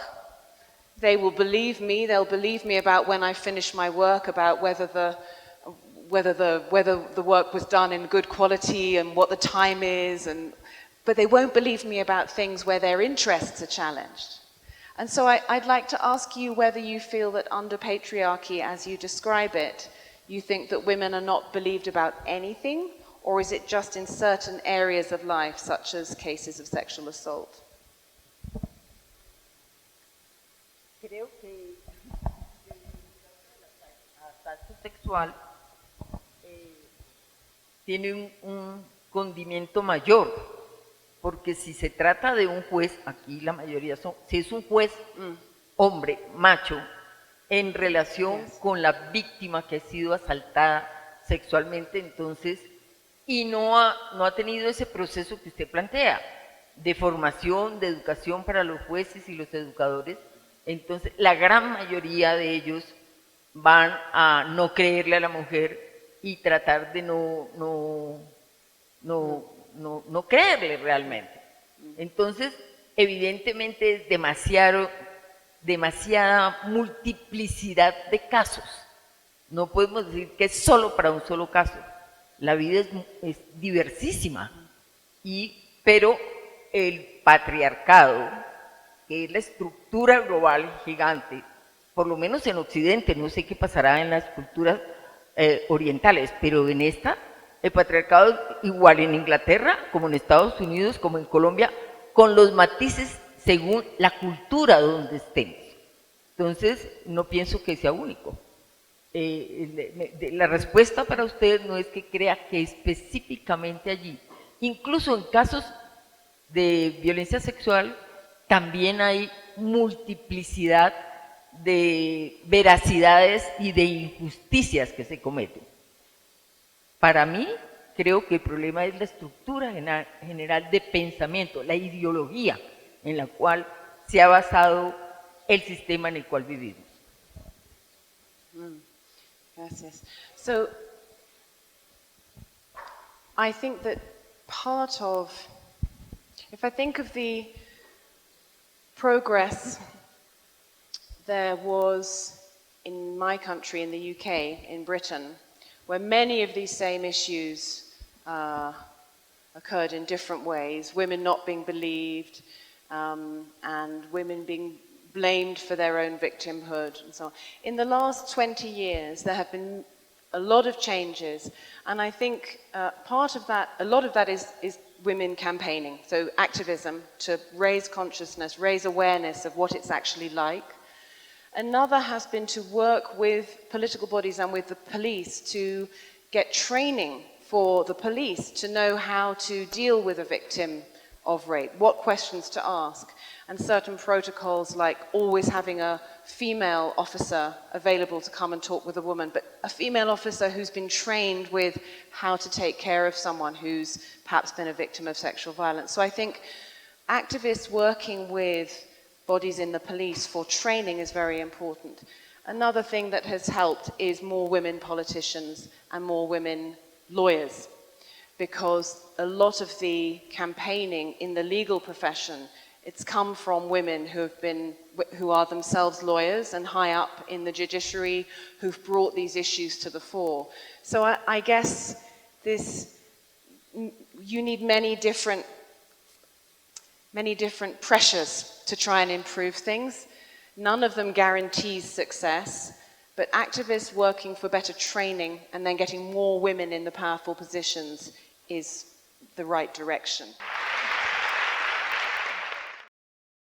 they will believe me, they'll believe me about when I finish my work, about whether the work was done in good quality and what the time is, but they won't believe me about things where their interests are challenged. And so I'd like to ask you whether you feel that under patriarchy, as you describe it, you think that women are not believed about anything, or is it just in certain areas of life, such as cases of sexual assault? Creo que el asalto sexual tiene un condimento mayor, porque si se trata de un juez, aquí la mayoría son, si es un juez hombre, macho, en relación con la víctima que ha sido asaltada sexualmente, entonces, y no ha tenido ese proceso que usted plantea, de formación, de educación para los jueces y los educadores, entonces la gran mayoría de ellos van a no creerle a la mujer y tratar de no creerle realmente. Entonces, evidentemente es demasiada multiplicidad de casos. No podemos decir que es solo para un solo caso. La vida es diversísima, pero el patriarcado, que es la estructura global gigante, por lo menos en Occidente, no sé qué pasará en las culturas orientales, pero en esta, el patriarcado igual en Inglaterra, como en Estados Unidos, como en Colombia, con los matices según la cultura donde estemos. Entonces, no pienso que sea único. La respuesta para usted no es que crea que específicamente allí, incluso en casos de violencia sexual, también hay multiplicidad de veracidades y de injusticias que se cometen. Para mí, creo que el problema es la estructura general de pensamiento, la ideología en la cual se ha basado el sistema en el cual vivimos. Gracias. So, I think that part of, if I think of the progress there was in my country, in the UK, in Britain, where many of these same issues occurred in different ways, women not being believed, and women being blamed for their own victimhood and so on. In the last 20 years, there have been a lot of changes, and I think part of that, a lot of that is women campaigning, so activism to raise consciousness, raise awareness of what it's actually like. Another has been to work with political bodies and with the police to get training for the police to know how to deal with a victim of rape, what questions to ask, and certain protocols like always having a female officer available to come and talk with a woman, but a female officer who's been trained with how to take care of someone who's perhaps been a victim of sexual violence. So I think activists working with bodies in the police for training is very important. Another thing that has helped is more women politicians and more women lawyers, because a lot of the campaigning in the legal profession, it's come from women who are themselves lawyers and high up in the judiciary, who've brought these issues to the fore. So I guess you need many different pressures to try and improve things. None of them guarantees success, but activists working for better training and then getting more women in the powerful positions is the right direction.